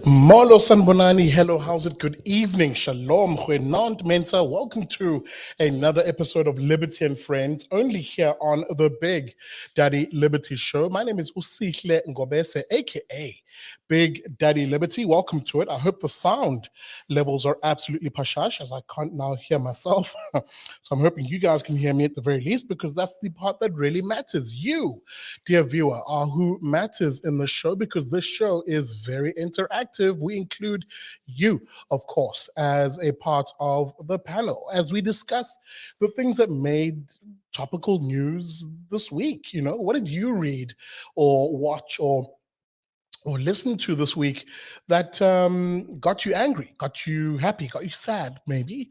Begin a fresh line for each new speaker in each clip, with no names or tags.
Molo Sanbonani, hello, how's it? Good evening, shalom, goeienaand, mensa. Welcome to another episode of Liberty and Friends, only here on the Big Daddy Liberty Show. My name is Usihle Ngobese, aka Big Daddy Liberty. Welcome to it. I hope the sound levels are absolutely pashash, as I can't now hear myself. So I'm hoping you guys can hear me at the very least, because that's the part that really matters. You, dear viewer, are who matters in the show, because this show is very interactive. We include you, of course, as a part of the panel as we discuss the things that made topical news this week. You know, what did you read or watch or listen to this week that got you angry, got you happy, got you sad, maybe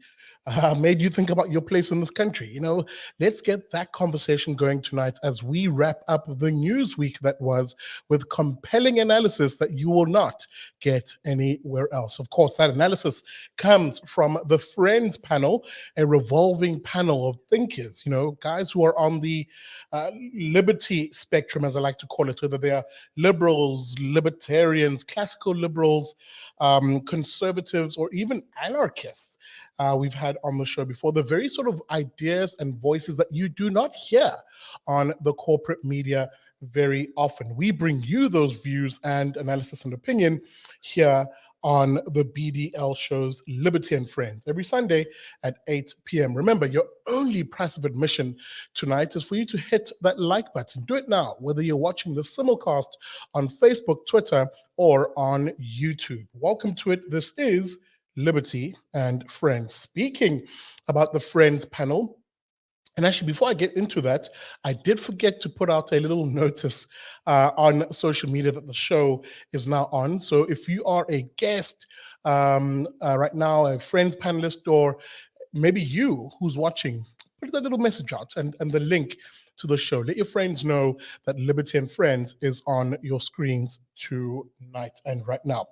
made you think about your place in this country? You know, let's get that conversation going tonight as we wrap up the news week that was, with compelling analysis that you will not get anywhere else. Of course, that analysis comes from the Friends panel, a revolving panel of thinkers, you know, guys who are on the liberty spectrum, as I like to call it, whether they are liberals, libertarians, classical liberals, conservatives, or even anarchists. We've had on the show before, the very sort of ideas and voices that you do not hear on the corporate media very often. We bring you those views and analysis and opinion here on the BDL shows Liberty and Friends every Sunday at 8 p.m. Remember, your only price of admission tonight is for you to hit that like button. Do it now, whether you're watching the simulcast on Facebook, Twitter, or on YouTube. Welcome to it. This is Liberty and Friends. Speaking about the Friends panel, and actually, before I get into that, I did forget to put out a little notice on social media that the show is now on. So if you are a guest right now, a Friends panelist, or maybe you who's watching, put that little message out and the link to the show. Let your friends know that Liberty and Friends is on your screens tonight and right now.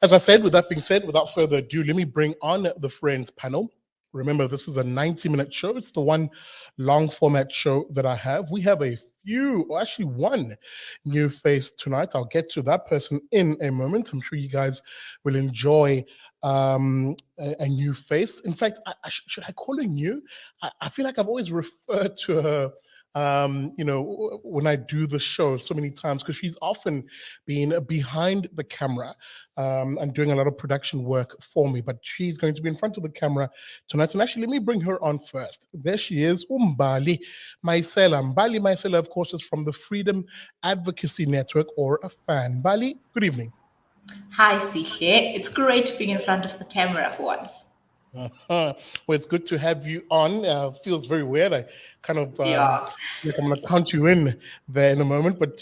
As I said, with that being said, without further ado, let me bring on the Friends panel. Remember, this is a 90-minute show. It's the one long format show that I have. We have a few, or actually one new face tonight. I'll get to that person in a moment. I'm sure you guys will enjoy a new face. In fact, should I call her new? I feel like I've always referred to her you know, when I do the show so many times, because she's often been behind the camera and doing a lot of production work for me, but she's going to be in front of the camera tonight. And actually, let me bring her on first. There she is, Mbali Mayisela. Mbali Mayisela, of course, is from the Freedom Advocacy Network, or a fan. Mbali, good evening.
Hi, Sihle. It's great being in front of the camera for once.
Well, it's good to have you on. Feels very weird. I kind of like I'm going to count you in there in a moment, but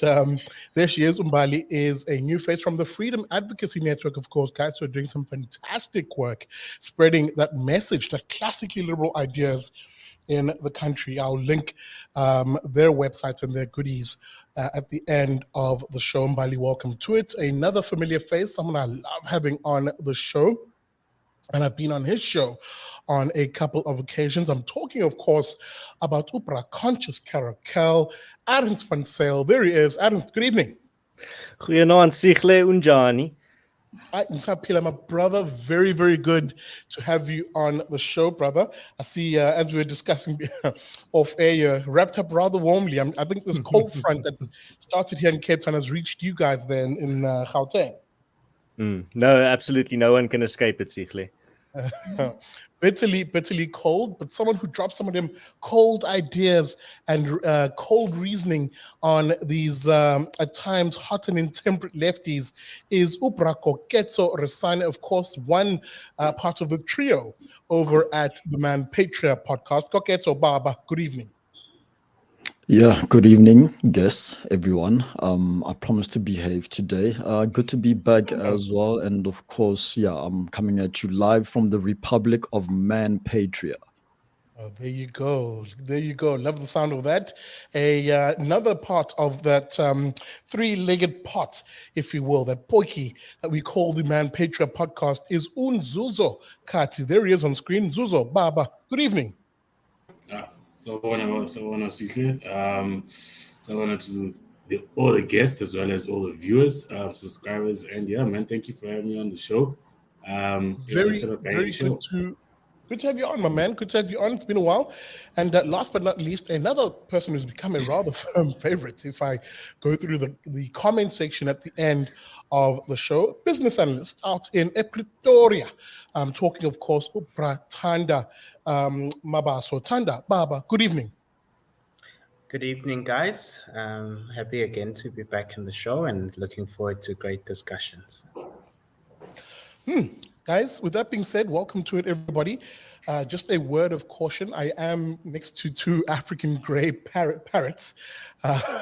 there she is. Mbali is a new face from the Freedom Advocacy Network, of course. Guys who are doing some fantastic work spreading that message, that classically liberal ideas in the country. I'll link their website and their goodies at the end of the show. Mbali, welcome to it. Another familiar face, someone I love having on the show, and I've been on his show on a couple of occasions. I'm talking, of course, about Upra Conscious Caracal, Ernst van Zyl. There he is. Ernst, good evening.
Goeienaand, Sihle Unjani.
My brother, very, very good to have you on the show, brother. I see, as we were discussing off air, wrapped up rather warmly. I think this cold front that started here in Cape Town has reached you guys there in Gauteng.
No, absolutely no one can escape it, Sihle.
Bitterly cold, but someone who drops some of them cold ideas and cold reasoning on these at times hot and intemperate lefties is Koketso Resane, of course, one part of the trio over at the Manpatria podcast. Koketso Baba, good evening.
Yeah, good evening, guests, everyone. I promise to behave today. Good to be back as well. And of course, yeah, I'm coming at you live from the Republic of Manpatria.
Oh, there you go. There you go. Love the sound of that. Another part of that three-legged pot, if you will, that poiki that we call the Manpatria podcast is Nzuzo Kathi. There he is on screen. Nzuzo, Baba, good evening.
So I wanted to all the guests as well as all the viewers, subscribers, and yeah, man, thank you for having me on the show. Let's have a banging show.
Good to have you on, my man. Good to have you on. It's been a while. And last but not least, another person who's become a rather firm favorite. If I go through the comment section at the end of the show, business analyst out in Pretoria. I'm talking, of course, Thanda Mabaso. Thanda, Baba, good evening.
Good evening, guys. Happy again to be back in the show and looking forward to great discussions.
Guys, with that being said, welcome to it, everybody. Just a word of caution. I am next to two African gray parrots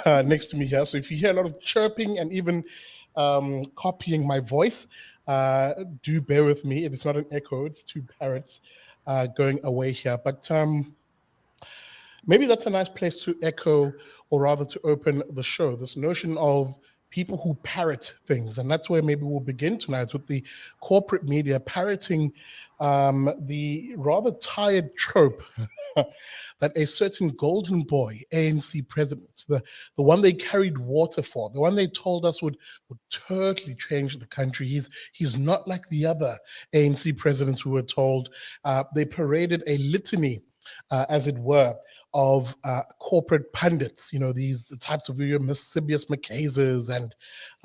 next to me here. So if you hear a lot of chirping and even copying my voice, do bear with me. It is not an echo. It's two parrots going away here. But maybe that's a nice place to echo, or rather to open the show, this notion of people who parrot things. And that's where maybe we'll begin tonight, with the corporate media parroting the rather tired trope that a certain golden boy ANC president, the one they carried water for, the one they told us would totally change the country, he's not like the other ANC presidents who were told. They paraded a litany, as it were, of corporate pundits, the types of Mesibius Makazes and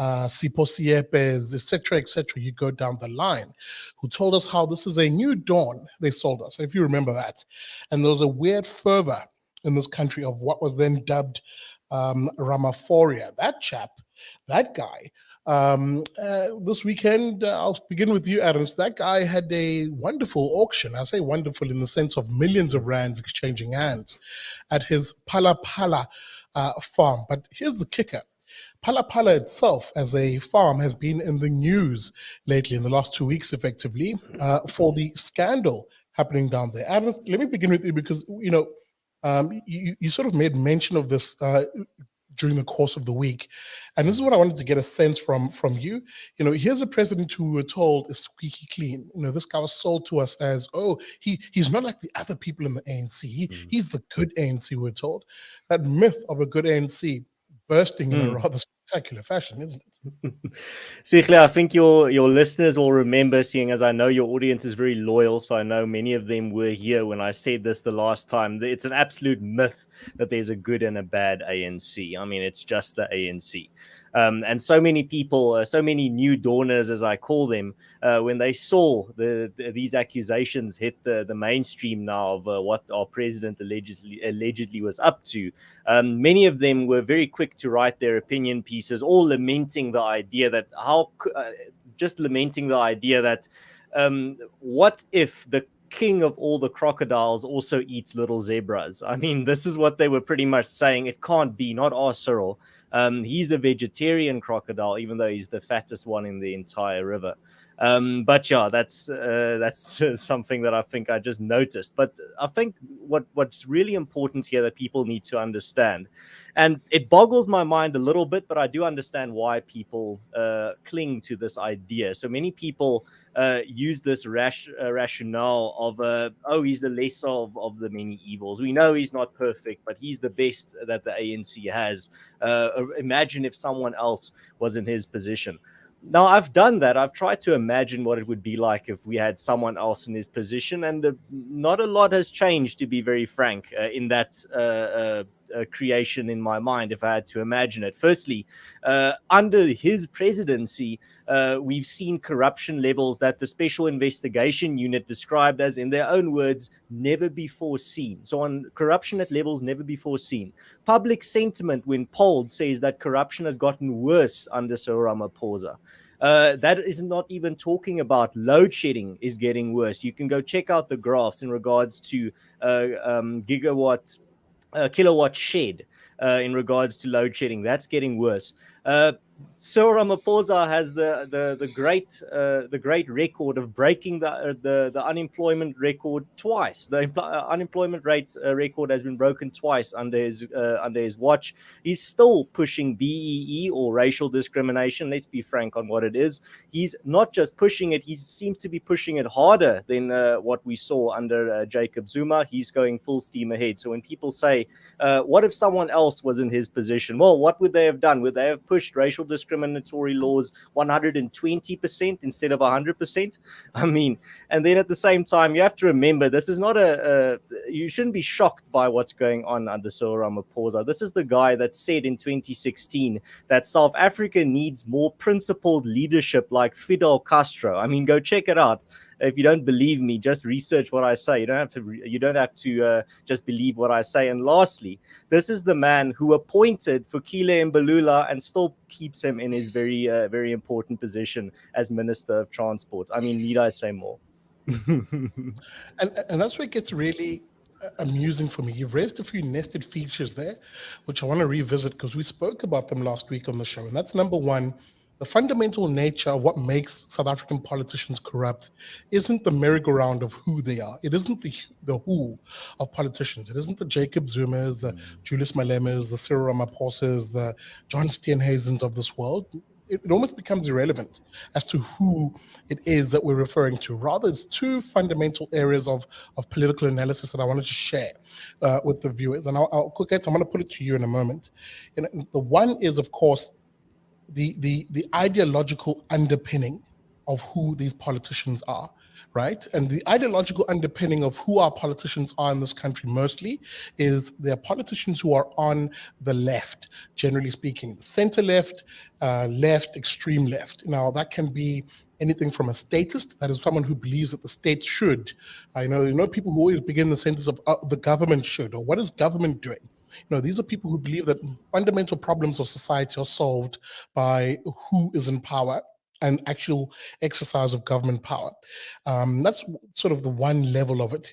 Sipho Siepes, etc., you go down the line, who told us how this is a new dawn. They sold us, if you remember that. And there was a weird fervor in this country of what was then dubbed Ramaphosa. That chap, that guy, this weekend, I'll begin with you, Adams. That guy had a wonderful auction. I say wonderful in the sense of millions of rands exchanging hands at his Phala Phala farm. But here's the kicker. Phala Phala itself as a farm has been in the news lately, in the last 2 weeks, effectively, for the scandal happening down there. Adams, let me begin with you because, you sort of made mention of this during the course of the week. And this is what I wanted to get a sense from you. Here's a president who we're told is squeaky clean. This guy was sold to us as, he's not like the other people in the ANC. He's the good ANC, we're told. That myth of a good ANC bursting in a rather spectacular fashion, isn't it?
Cyril, I think your listeners will remember, seeing as I know your audience is very loyal, so I know many of them were here when I said this the last time. It's an absolute myth that there's a good and a bad ANC. I mean, it's just the ANC. And so many people, so many new dawners, as I call them, when they saw these accusations hit the mainstream now of what our president allegedly was up to, many of them were very quick to write their opinion pieces, all lamenting the idea that what if the king of all the crocodiles also eats little zebras? I mean, this is what they were pretty much saying. It can't be, not our Cyril. He's a vegetarian crocodile, even though he's the fattest one in the entire river. But yeah, that's something that I think I just noticed. But I think what's really important here that people need to understand, and it boggles my mind a little bit, but I do understand why people cling to this idea. So many people use this rationale of, he's the lesser of the many evils. We know he's not perfect, but he's the best that the ANC has. Imagine if someone else was in his position. Now, I've done that. I've tried to imagine what it would be like if we had someone else in his position, and not a lot has changed, to be very frank, in that creation in my mind, if I had to imagine it. Firstly, under his presidency, we've seen corruption levels that the Special Investigation Unit described as, in their own words, never before seen. So on corruption at levels never before seen. Public sentiment, when polled, says that corruption has gotten worse under Sir Ramaphosa. That is not even talking about load shedding is getting worse. You can go check out the graphs in regards to kilowatt shed in regards to load shedding. That's getting worse. Cyril Ramaphosa has the great record of breaking the unemployment record twice. The unemployment rate record has been broken twice under his watch. He's still pushing BEE, or racial discrimination. Let's be frank on what it is. He's not just pushing it; he seems to be pushing it harder than what we saw under Jacob Zuma. He's going full steam ahead. So when people say, "What if someone else was in his position?" Well, what would they have done? Would they have pushed racial discriminatory laws 120% instead of 100%? I mean, and then at the same time, you have to remember this is not you shouldn't be shocked by what's going on under Cyril Ramaphosa. This is the guy that said in 2016 that South Africa needs more principled leadership like Fidel Castro. I mean, go check it out. If you don't believe me, just research what I say. You don't have to just believe what I say. And lastly, this is the man who appointed Fikile Mbalula and still keeps him in his very important position as Minister of Transport. I mean, need I say more?
And that's where it gets really amusing for me. You've raised a few nested features there, which I want to revisit because we spoke about them last week on the show. And that's number one. The fundamental nature of what makes South African politicians corrupt isn't the merry-go-round of who they are. It isn't the who of politicians. It isn't the Jacob Zumas, the Julius Malemas, the Cyril Ramaphosa's, the John Steenhuisens of this world. It almost becomes irrelevant as to who it is that we're referring to. Rather, it's two fundamental areas of political analysis that I wanted to share with the viewers. And Koketso, I'm going to put it to you in a moment. And the one is, of course, the ideological underpinning of who these politicians are, right? And the ideological underpinning of who our politicians are in this country mostly is they're politicians who are on the left, generally speaking, center left, left, extreme left. Now, that can be anything from a statist, that is someone who believes that the state should. I know people who always begin the sentence of the government should, or what is government doing? These are people who believe that fundamental problems of society are solved by who is in power and actual exercise of government power. That's sort of the one level of it.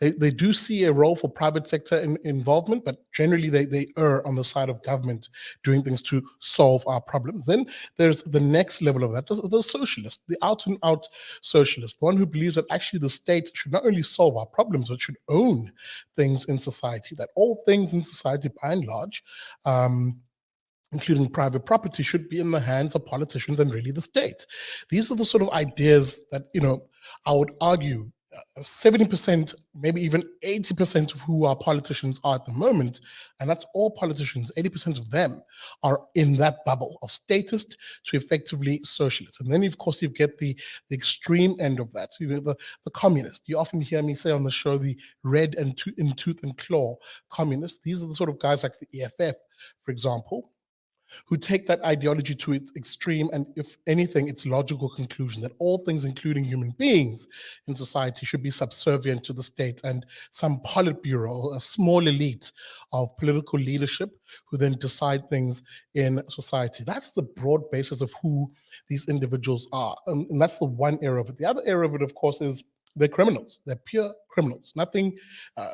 They do see a role for private sector involvement, but generally they err on the side of government doing things to solve our problems. Then there's the next level of that, the socialist, the out and out socialist, the one who believes that actually the state should not only solve our problems, but should own things in society, that all things in society by and large, including private property, should be in the hands of politicians and really the state. These are the sort of ideas that, I would argue 70%, maybe even 80% of who our politicians are at the moment, and that's all politicians, 80% of them are in that bubble of statist to effectively socialist. And then, of course, you get the extreme end of that, the communist. You often hear me say on the show, the red and in tooth and claw communists. These are the sort of guys like the EFF, for example, who take that ideology to its extreme, and if anything, its logical conclusion that all things, including human beings in society, should be subservient to the state and some politburo, a small elite of political leadership who then decide things in society. That's the broad basis of who these individuals are. And that's the one area of it. The other area of it, of course, is they're criminals. They're pure criminals. Nothing,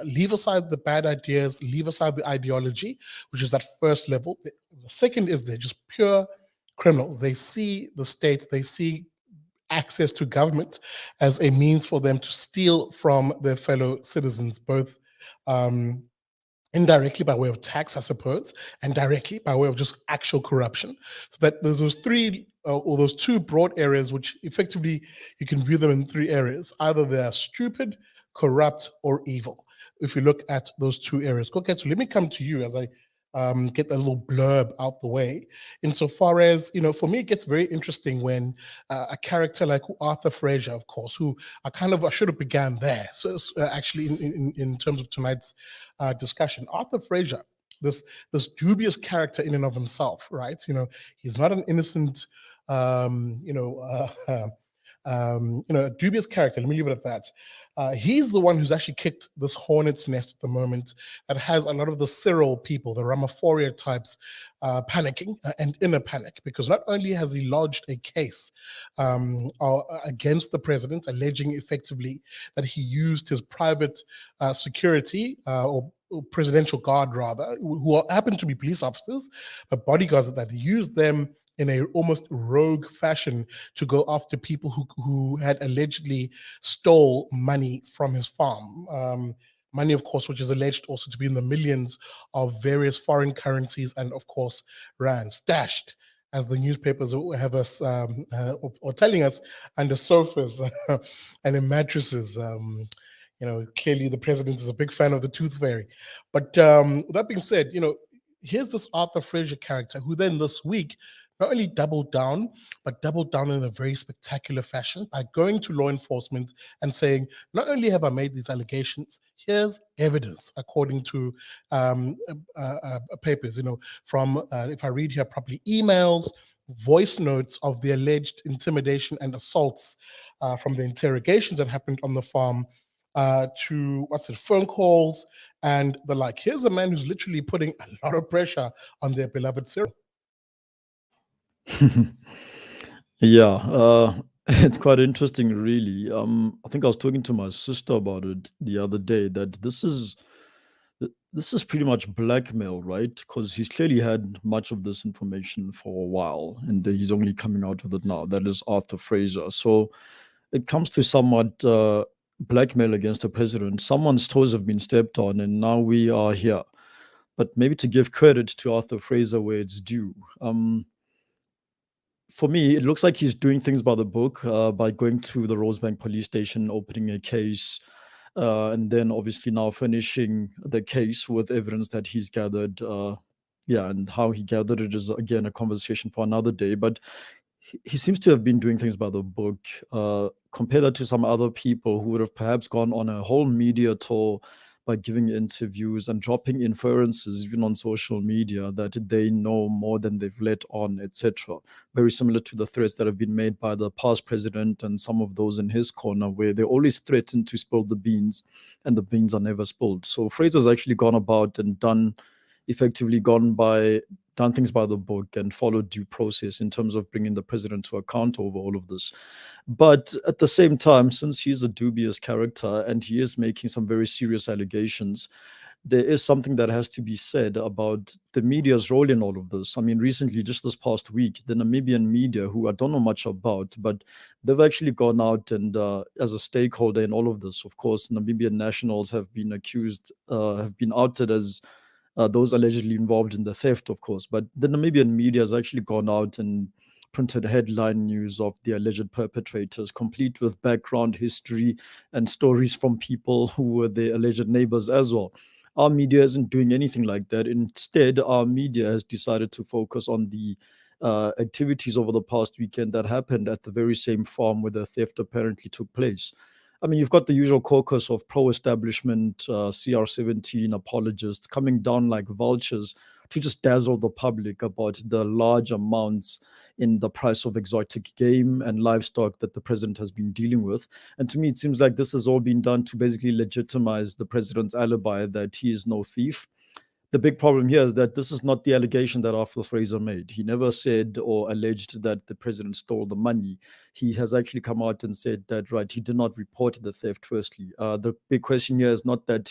leave aside the bad ideas, leave aside the ideology, which is that first level. The second is they're just pure criminals. They see the state, they see access to government as a means for them to steal from their fellow citizens, both indirectly by way of tax, I suppose, and directly by way of just actual corruption. So that there's those three or those two broad areas, which effectively you can view them in three areas. Either they're stupid, corrupt, or evil. If you look at those two areas. Koketso, let me come to you as I get a little blurb out the way. Insofar as, for me, it gets very interesting when a character like Arthur Fraser, of course, who I should have began there. So actually, in terms of tonight's discussion, Arthur Fraser, this dubious character in and of himself, right? He's not an innocent, a dubious character. Let me leave it at that. He's the one who's actually kicked this hornet's nest at the moment that has a lot of the Cyril people, the Ramaphosa types, panicking and in a panic, because not only has he lodged a case against the president, alleging effectively that he used his private security or presidential guard, rather, who happen to be police officers, but bodyguards that he used them in a almost rogue fashion to go after people who had allegedly stole money from his farm. Money, of course, which is alleged also to be in the millions of various foreign currencies and, of course, rand stashed, as the newspapers have us or telling us, under sofas and in mattresses. Clearly the president is a big fan of the tooth fairy. But that being said, here's this Arthur Fraser character who then this week not only doubled down, but doubled down in a very spectacular fashion by going to law enforcement and saying, not only have I made these allegations, here's evidence, according to papers, from, if I read here properly, emails, voice notes of the alleged intimidation and assaults from the interrogations that happened on the farm, to phone calls and the like. Here's a man who's literally putting a lot of pressure on their beloved Cyril.
Yeah, it's quite interesting, really. I think I was talking to my sister about it the other day, that this is pretty much blackmail, right? Because he's clearly had much of this information for a while, and he's only coming out with it now. That is Arthur Fraser. So it comes to somewhat blackmail against the president. Someone's toes have been stepped on, and now we are here. But maybe to give credit to Arthur Fraser where it's due. For me, it looks like he's doing things by the book, by going to the Rosebank police station, opening a case, and then obviously now finishing the case with evidence that he's gathered. And how he gathered it is, again, a conversation for another day. But he seems to have been doing things by the book. Compare that to some other people who would have perhaps gone on a whole media tour by giving interviews and dropping inferences even on social media that they know more than they've let on, etc. Very similar to the threats that have been made by the past president and some of those in his corner, where they always threaten to spill the beans and the beans are never spilled. So Fraser's actually gone about and done things by the book and followed due process in terms of bringing the president to account over all of this. But at the same time, since he's a dubious character and he is making some very serious allegations, there is something that has to be said about the media's role in all of this. I mean, recently, just this past week, the Namibian media, who I don't know much about, but they've actually gone out and, as a stakeholder in all of this, of course, Namibian nationals have been outed as those allegedly involved in the theft, of course. But the Namibian media has actually gone out and printed headline news of the alleged perpetrators, complete with background history and stories from people who were their alleged neighbors as well. Our media isn't doing anything like that. Instead, our media has decided to focus on the activities over the past weekend that happened at the very same farm where the theft apparently took place. I mean, you've got the usual caucus of pro-establishment CR17 apologists coming down like vultures to just dazzle the public about the large amounts in the price of exotic game and livestock that the president has been dealing with. And to me, it seems like this has all been done to basically legitimize the president's alibi that he is no thief. The big problem here is that this is not the allegation that Arthur Fraser made. He never said or alleged that the president stole the money. He has actually come out and said that, right, he did not report the theft. Firstly, the big question here is not that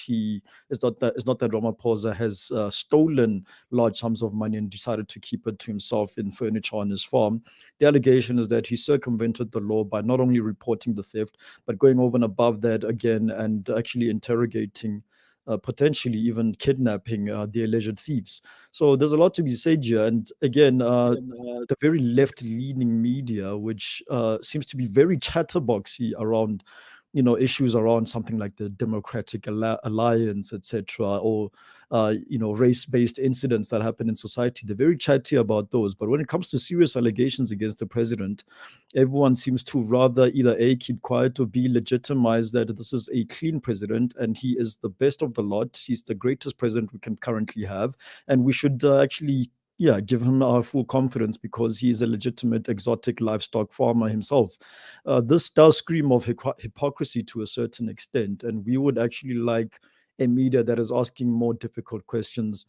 Ramaphosa has stolen large sums of money and decided to keep it to himself in furniture on his farm. The allegation is that he circumvented the law by not only reporting the theft, but going over and above that again and actually interrogating, potentially even kidnapping the alleged thieves. So there's a lot to be said here. And again, the very left-leaning media, which seems to be very chatterboxy around, issues around something like the Democratic Alliance, etc., or race-based incidents that happen in society. They're very chatty about those. But when it comes to serious allegations against the president, everyone seems to rather either A, keep quiet, or B, legitimize that this is a clean president and he is the best of the lot. He's the greatest president we can currently have. And we should actually give him our full confidence because he is a legitimate exotic livestock farmer himself. This does scream of hypocrisy to a certain extent, and we would actually like a media that is asking more difficult questions.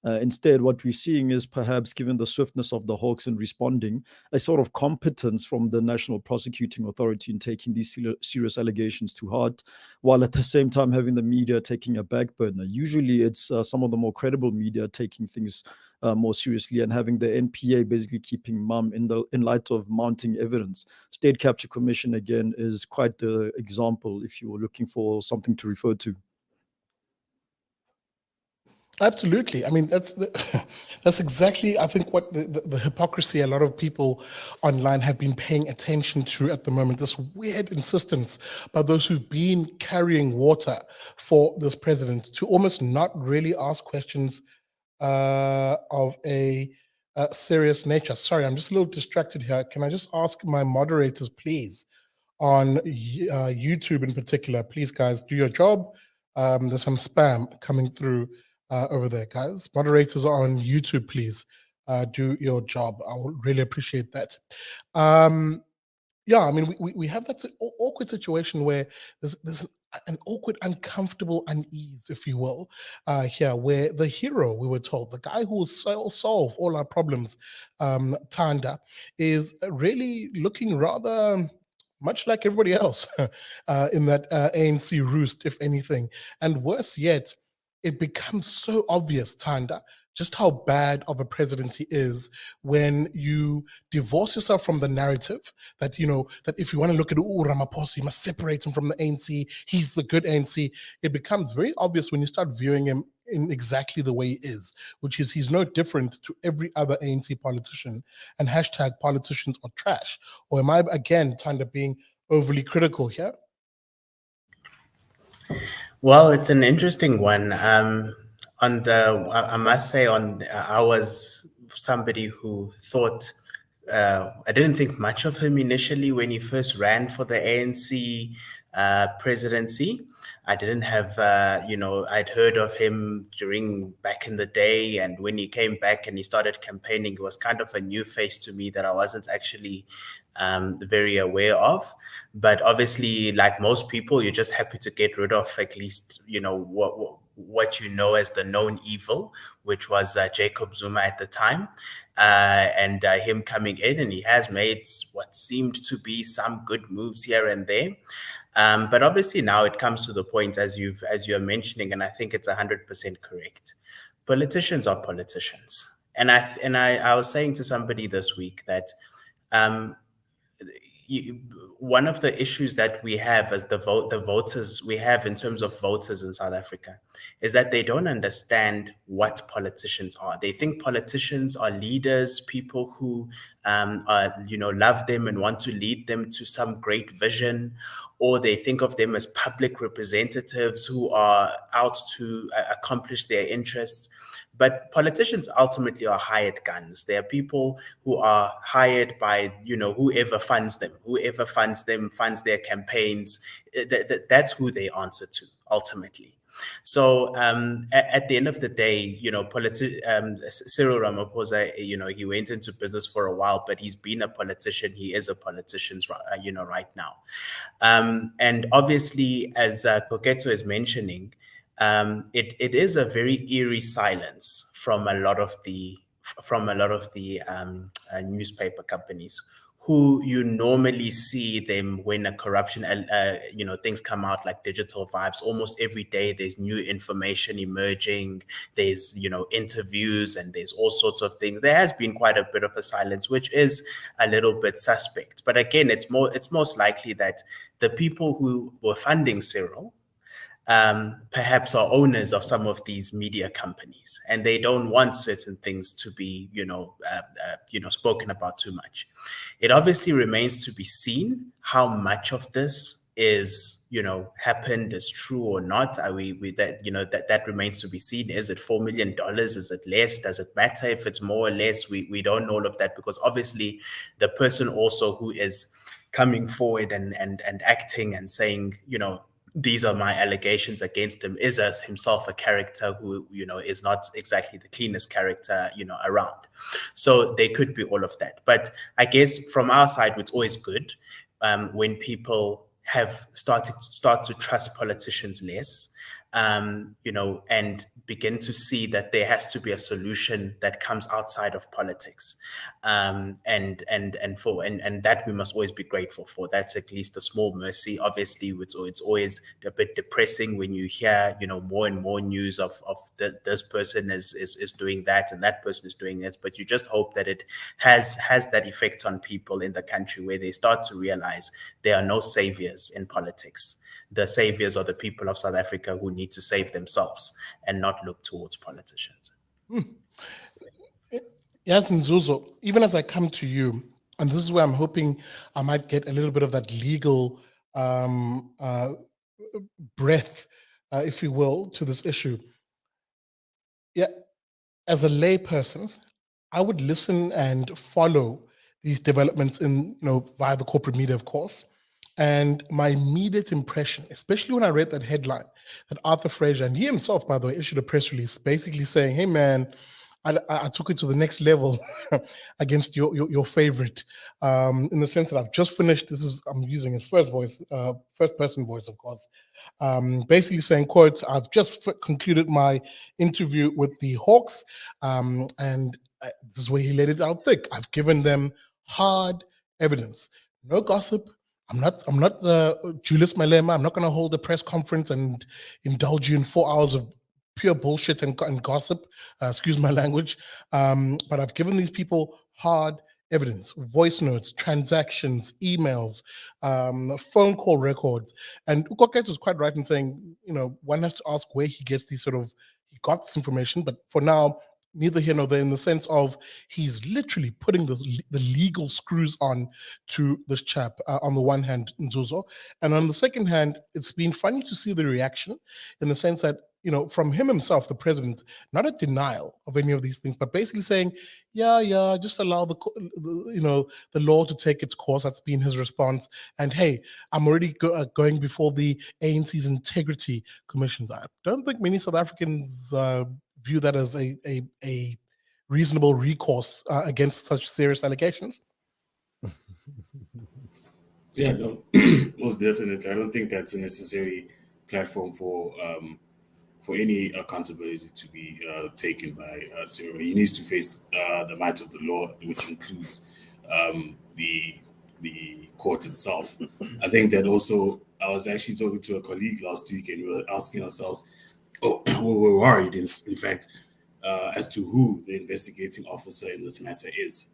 Instead, what we're seeing is, perhaps given the swiftness of the Hawks in responding, a sort of competence from the National Prosecuting Authority in taking these serious allegations to heart, while at the same time having the media taking a back burner. Usually it's some of the more credible media taking things more seriously, and having the NPA basically keeping mum in light of mounting evidence. State Capture Commission, again, is quite the example if you were looking for something to refer to.
Absolutely. I mean, that's exactly, I think, what the hypocrisy a lot of people online have been paying attention to at the moment. This weird insistence by those who've been carrying water for this president to almost not really ask questions of a serious nature. Sorry, I'm just a little distracted here. Can I just ask my moderators, please, on YouTube in particular, please, guys, do your job. There's some spam coming through over there, guys. Moderators on YouTube, please do your job. I would really appreciate that. Yeah, I mean, we have that awkward situation where there's an awkward, uncomfortable unease, if you will, here, where the hero, we were told, the guy who will solve all our problems, Thanda, is really looking rather much like everybody else in that ANC roost, if anything. And worse yet, it becomes so obvious, Thanda, just how bad of a president he is when you divorce yourself from the narrative that, you know, that if you want to look at Ramaphosa, you must separate him from the ANC. He's the good ANC. It becomes very obvious when you start viewing him in exactly the way he is, which is he's no different to every other ANC politician, and hashtag politicians are trash. Or am I, again, kind of being overly critical here?
Well, it's an interesting one. I must say, I was somebody who thought, I didn't think much of him initially when he first ran for the ANC presidency. I didn't have, I'd heard of him back in the day. And when he came back and he started campaigning, it was kind of a new face to me that I wasn't actually very aware of. But obviously, like most people, you're just happy to get rid of at least, what you know as the known evil, which was Jacob Zuma at the time, and him coming in, and he has made what seemed to be some good moves here and there. But obviously now it comes to the point, as you're mentioning, and I think it's 100% correct. Politicians are politicians, and I was saying to somebody this week that one of the issues that we have as the voters we have in terms of voters in South Africa is that they don't understand what politicians are. They think politicians are leaders, people who love them and want to lead them to some great vision, or they think of them as public representatives who are out to accomplish their interests. But politicians ultimately are hired guns. They are people who are hired by, whoever funds them. Whoever funds them, funds their campaigns. That's who they answer to, ultimately. So at the end of the day, Cyril Ramaphosa, he went into business for a while, but he's been a politician. He is a politician, right now. And obviously, as Koketso is mentioning, it is a very eerie silence from a lot of the newspaper companies, who you normally see them when a corruption, things come out like Digital Vibes. Almost every day there's new information emerging. There's, interviews, and there's all sorts of things. There has been quite a bit of a silence, which is a little bit suspect. But again, it's most likely that the people who were funding Cyril perhaps are owners of some of these media companies, and they don't want certain things to be, spoken about too much. It obviously remains to be seen how much of this is, happened, is true or not. That remains to be seen. Is it $4 million? Is it less? Does it matter if it's more or less? We don't know all of that, because obviously the person also who is coming forward and acting and saying, these are my allegations against him, is as himself a character who, is not exactly the cleanest character, around. So there could be all of that. But I guess from our side, it's always good when people start to trust politicians less. and begin to see that there has to be a solution that comes outside of politics. And that we must always be grateful for. That's at least a small mercy. Obviously, it's always a bit depressing when you hear, more and more news of this person is doing that and that person is doing this. But you just hope that it has that effect on people in the country where they start to realize there are no saviors in politics. The saviors are the people of South Africa who need to save themselves and not look towards politicians.
Yes, Nzuzo, even as I come to you, and this is where I'm hoping I might get a little bit of that legal breath, if you will, to this issue. Yeah, as a layperson, I would listen and follow these developments via the corporate media, of course. And my immediate impression, especially when I read that headline that Arthur Fraser, and he himself, by the way, issued a press release basically saying, hey, man, I took it to the next level against your favorite, in the sense that I've just finished. I'm using his first person voice, of course. Basically saying, quote, I've just concluded my interview with the Hawks, and this is where he let it out thick. I've given them hard evidence, no gossip. I'm not Julius Malema. I'm not going to hold a press conference and indulge you in 4 hours of pure bullshit and gossip. Excuse my language. But I've given these people hard evidence, voice notes, transactions, emails, phone call records. And Koketso is quite right in saying, one has to ask where he gets he got this information. But for now, neither here nor there, in the sense of he's literally putting the legal screws on to this chap, on the one hand, Nzuzo. And on the second hand, it's been funny to see the reaction in the sense that, from him himself, the president, not a denial of any of these things, but basically saying, yeah, just allow the law to take its course. That's been his response. And hey, I'm already going before the ANC's Integrity Commissions. I don't think many South Africans view that as a reasonable recourse against such serious allegations.
Yeah, no, most definitely. I don't think that's a necessary platform for any accountability to be taken by Cyril. He needs to face the might of the law, which includes the court itself. I think that also, I was actually talking to a colleague last week, and we were asking ourselves, we were worried, in fact, as to who the investigating officer in this matter is.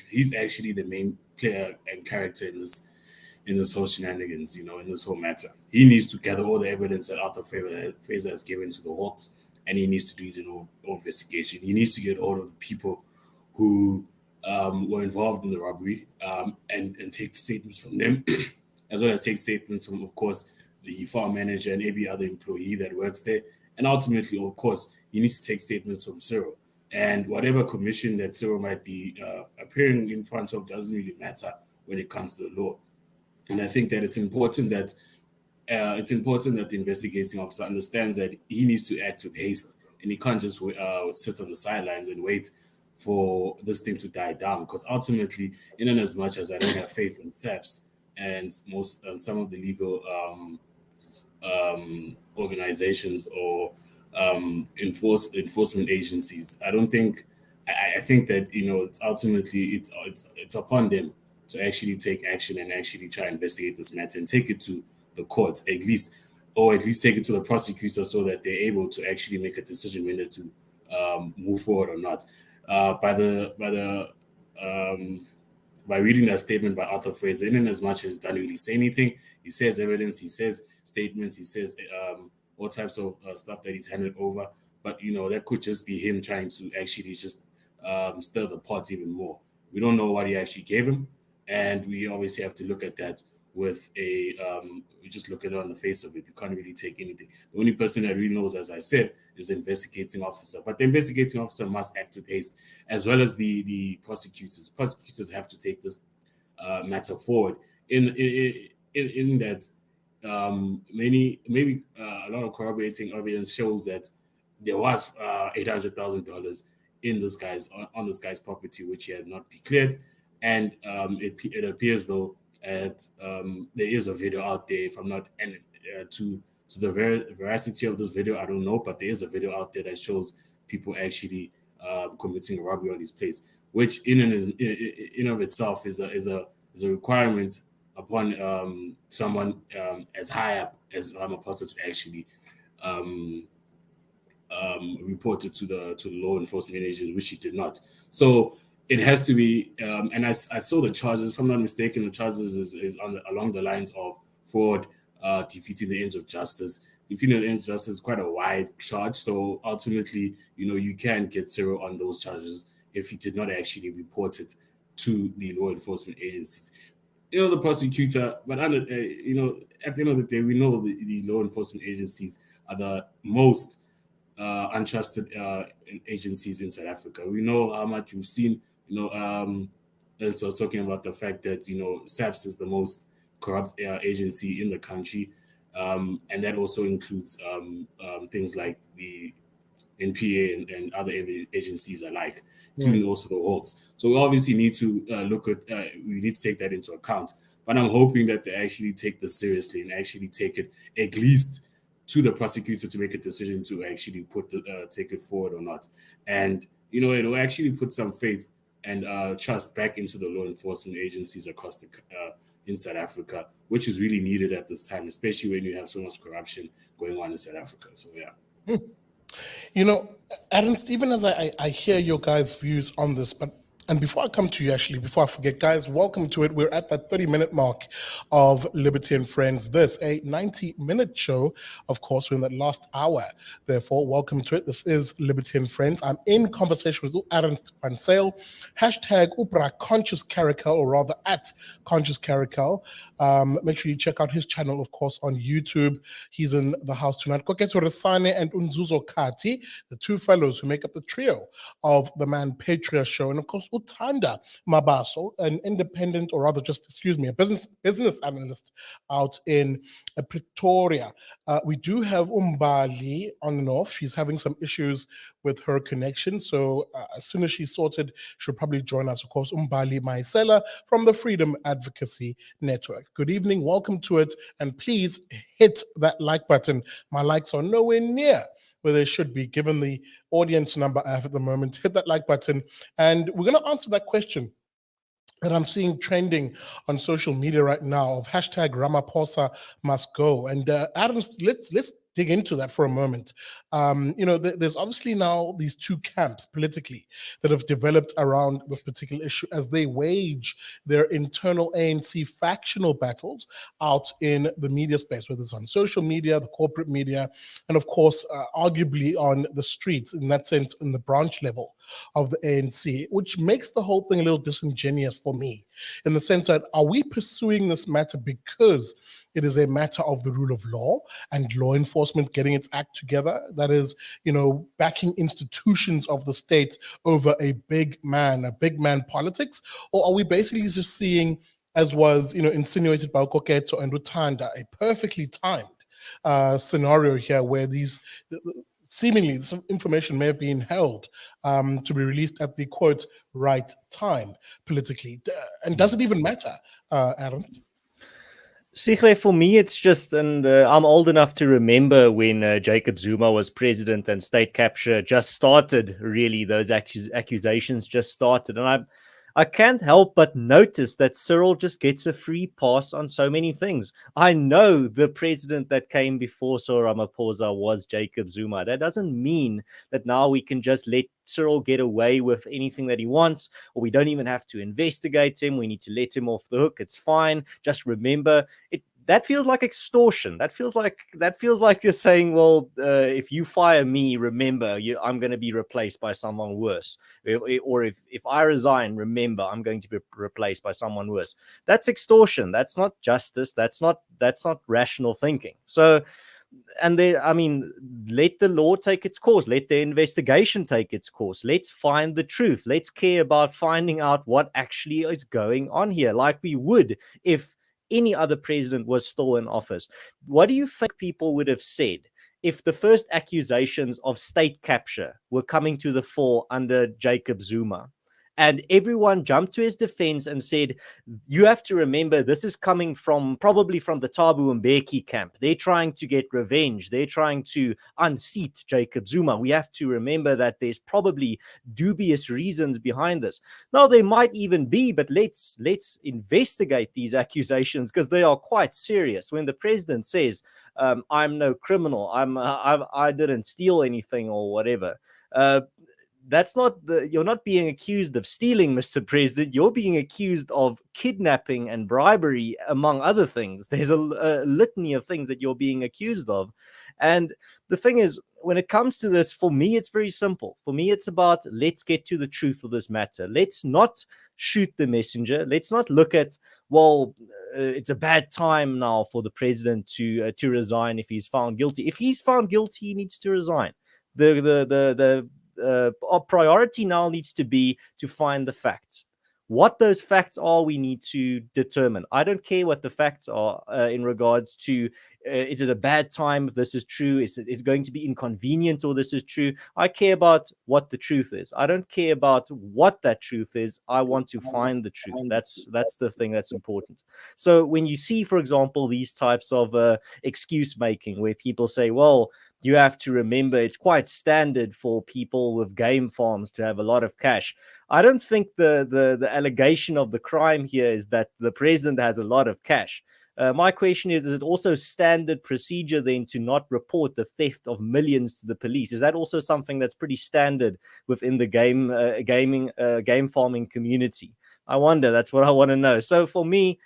He's actually the main player and character in this whole shenanigans, in this whole matter. He needs to gather all the evidence that Arthur Fraser has given to the Hawks, and he needs to do his own investigation. He needs to get all of the people who were involved in the robbery, and take statements from them, as well as take statements from, of course, the farm manager and every other employee that works there. And ultimately, of course, he needs to take statements from Cyril. And whatever commission that Cyril might be appearing in front of doesn't really matter when it comes to the law. And I think that it's important that the investigating officer understands that he needs to act with haste, and he can't just sit on the sidelines and wait for this thing to die down. Because ultimately, in as much as I don't have faith in SAPS and some of the legal organizations or enforcement agencies, I don't think. I think that it's ultimately it's upon them to actually take action and actually try and investigate this matter and take it to the courts, at least take it to the prosecutor, so that they're able to actually make a decision whether to move forward or not. By reading that statement by Arthur Fraser, in as much as he doesn't really say anything, he says evidence, he says statements, he says all types of stuff that he's handed over. But that could just be him trying to actually just stir the pot even more. We don't know what he actually gave him, and we obviously have to look at that with we just look at it on the face of it. You can't really take anything. The only person that really knows, as I said, is the investigating officer. But the investigating officer must act with haste, as well as the prosecutors. Prosecutors have to take this matter forward in that maybe a lot of corroborating evidence shows that there was $800,000 in this guy's on this guy's property, which he had not declared, and it appears though that there is a video out there, if I'm not, and to To the veracity of this video, I don't know, but there is a video out there that shows people actually committing robbery on his place, which in of itself is a requirement upon someone as high up as Ramaphosa to actually reported to the law enforcement agencies, which he did not. So it has to be, and I saw the charges. If I'm not mistaken, the charges is along the lines of fraud, defeating the ends of justice. Defeating the ends of justice is quite a wide charge. So ultimately, you can get Cyril on those charges if he did not actually report it to the law enforcement agencies. The prosecutor, but at the end of the day, we know the law enforcement agencies are the most untrusted agencies in South Africa. We know how much we've seen. As I was talking about the fact that SAPS is the most corrupt agency in the country, and that also includes things like the NPA and other agencies alike, including also the Hawks. So we obviously need to we need to take that into account. But I'm hoping that they actually take this seriously and actually take it at least to the prosecutor to make a decision to actually take it forward or not. And it'll actually put some faith and trust back into the law enforcement agencies across in South Africa, which is really needed at this time, especially when you have so much corruption going on in South Africa. So yeah.
Ernst, even as I hear your guys' views on this, and before I come to you, actually, before I forget, guys, welcome to it. We're at that 30-minute mark of Liberty and Friends. This, a 90-minute show. Of course, we're in that last hour. Therefore, welcome to it. This is Liberty and Friends. I'm in conversation with Ernst van Zyl, hashtag Upra Conscious Caracal, or rather at Conscious Caracal. Make sure you check out his channel, of course, on YouTube. He's in the house tonight. Koketso, Resane, and Nzuzo Kathi, the two fellows who make up the trio of the Manpatria show. And of course, Utanda Mabaso, an independent, or rather a business analyst out in Pretoria. We do have Mbali on and off. She's having some issues with her connection. So as soon as she's sorted, she'll probably join us. Of course, Mbali Mayisela from the Freedom Advocacy Network. Good evening, welcome to it. And please hit that like button. My likes are nowhere near where they should be, given the audience number I have at the moment. Hit that like button. And we're going to answer that question that I'm seeing trending on social media right now of hashtag Ramaphosa must go. And Adams, let's dig into that for a moment. There's obviously now these two camps politically that have developed around this particular issue as they wage their internal ANC factional battles out in the media space, whether it's on social media, the corporate media, and of course, arguably on the streets, in that sense, in the branch level of the ANC, which makes the whole thing a little disingenuous for me, in the sense that, are we pursuing this matter because it is a matter of the rule of law and law enforcement getting its act together, that is, backing institutions of the state over a big man politics? Or are we basically just seeing, as was insinuated by Koketso and Utanda, a perfectly timed scenario here where these seemingly some information may have been held to be released at the quote right time politically? And does it even matter, Ernst?
Sigle, for me, it's just, and I'm old enough to remember when Jacob Zuma was president and state capture just started, really, those accusations just started. And I can't help but notice that Cyril just gets a free pass on so many things. I know the president that came before Cyril Ramaphosa was Jacob Zuma. That doesn't mean that now we can just let Cyril get away with anything that he wants, or we don't even have to investigate him. We need to let him off the hook. It's fine. Just remember, that feels like extortion. That feels like you're saying, well, if you fire me, remember, I'm going to be replaced by someone worse. Or if I resign, remember, I'm going to be replaced by someone worse. That's extortion. That's not justice. That's not rational thinking. So, and let the law take its course. Let the investigation take its course. Let's find the truth. Let's care about finding out what actually is going on here, like we would if any other president was still in office. What do you think people would have said if the first accusations of state capture were coming to the fore under Jacob Zuma? And everyone jumped to his defense and said, you have to remember, this is coming from probably from the Thabo Mbeki camp. They're trying to get revenge. They're trying to unseat Jacob Zuma. We have to remember that there's probably dubious reasons behind this. Now, there might even be, but let's investigate these accusations, because they are quite serious. When the president says, I'm no criminal, I didn't steal anything or whatever, that's not you're not being accused of stealing, Mr. President. You're being accused of kidnapping and bribery, among other things. There's a litany of things that you're being accused of. And the thing is, when it comes to this, for me, it's very simple. For me, it's about, let's get to the truth of this matter. Let's not shoot the messenger. Let's not look at, well, it's a bad time now for the president to resign if he's found guilty. If he's found guilty, he needs to resign. Our priority now needs to be to find the facts. What those facts are, we need to determine. I don't care what the facts are in regards to, is it a bad time if this is true? Is it going to be inconvenient or this is true? I care about what the truth is. I don't care about what that truth is. I want to find the truth. That's the thing that's important. So when you see, for example, these types of excuse making, where people say, well, you have to remember it's quite standard for people with game farms to have a lot of cash. I don't think the allegation of the crime here is that the president has a lot of cash. My question is it also standard procedure then to not report the theft of millions to the police? Is that also something that's pretty standard within the game farming community? I wonder. That's what I want to know. So for me,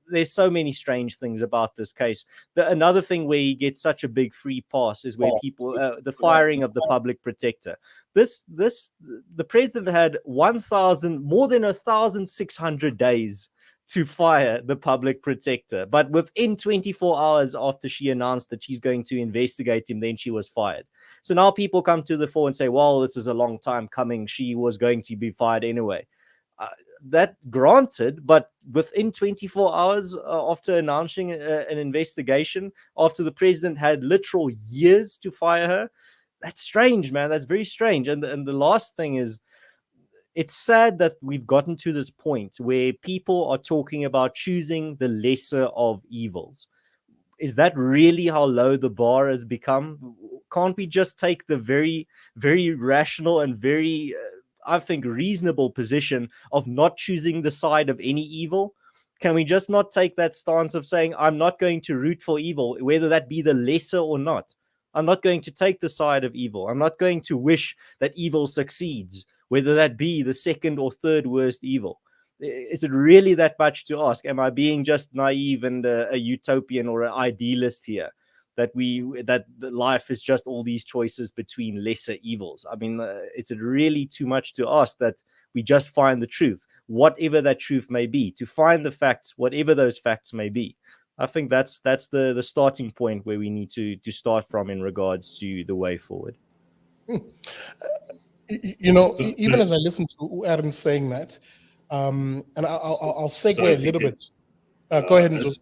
there's so many strange things about this case. Another thing where he gets such a big free pass is where people, the firing of the public protector. The president had more than 1,600 days to fire the public protector, but within 24 hours after she announced that she's going to investigate him, then she was fired. So now people come to the fore and say, well, this is a long time coming. She was going to be fired anyway. That granted, but within 24 hours after announcing an investigation, after the president had literal years to fire her, that's strange, man. That's very strange. And the last thing is, it's sad that we've gotten to this point where people are talking about choosing the lesser of evils. Is that really how low the bar has become? Can't we just take the very, very rational and very I think, reasonable position of not choosing the side of any evil? Can we just not take that stance of saying, I'm not going to root for evil, whether that be the lesser or not? I'm not going to take the side of evil. I'm not going to wish that evil succeeds, whether that be the second or third worst evil. Is it really that much to ask? Am I being just naive and a utopian or an idealist here? That life is just all these choices between lesser evils. I mean, it's really too much to ask that we just find the truth, whatever that truth may be, to find the facts, whatever those facts may be. I think that's the starting point where we need to start from in regards to the way forward.
Even as I listen to Ernst saying that, and I'll segue a little bit. Go ahead, Nzuzo.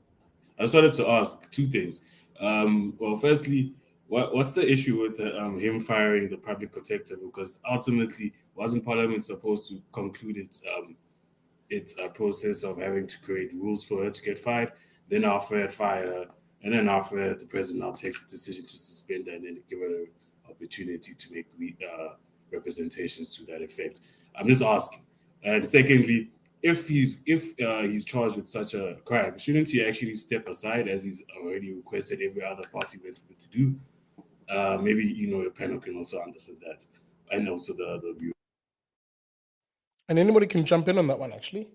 I just wanted to ask two things. Well, firstly, what's the issue with him firing the public protector? Because ultimately, wasn't Parliament supposed to conclude its process of having to create rules for her to get fired? Then after fire her, and then after the president now takes the decision to suspend her and then give her an opportunity to make representations to that effect. I'm just asking. And secondly, if he's charged with such a crime, shouldn't he actually step aside as he's already requested every other party member to do? Maybe your panel can also understand that, and also the view.
And anybody can jump in on that one, actually.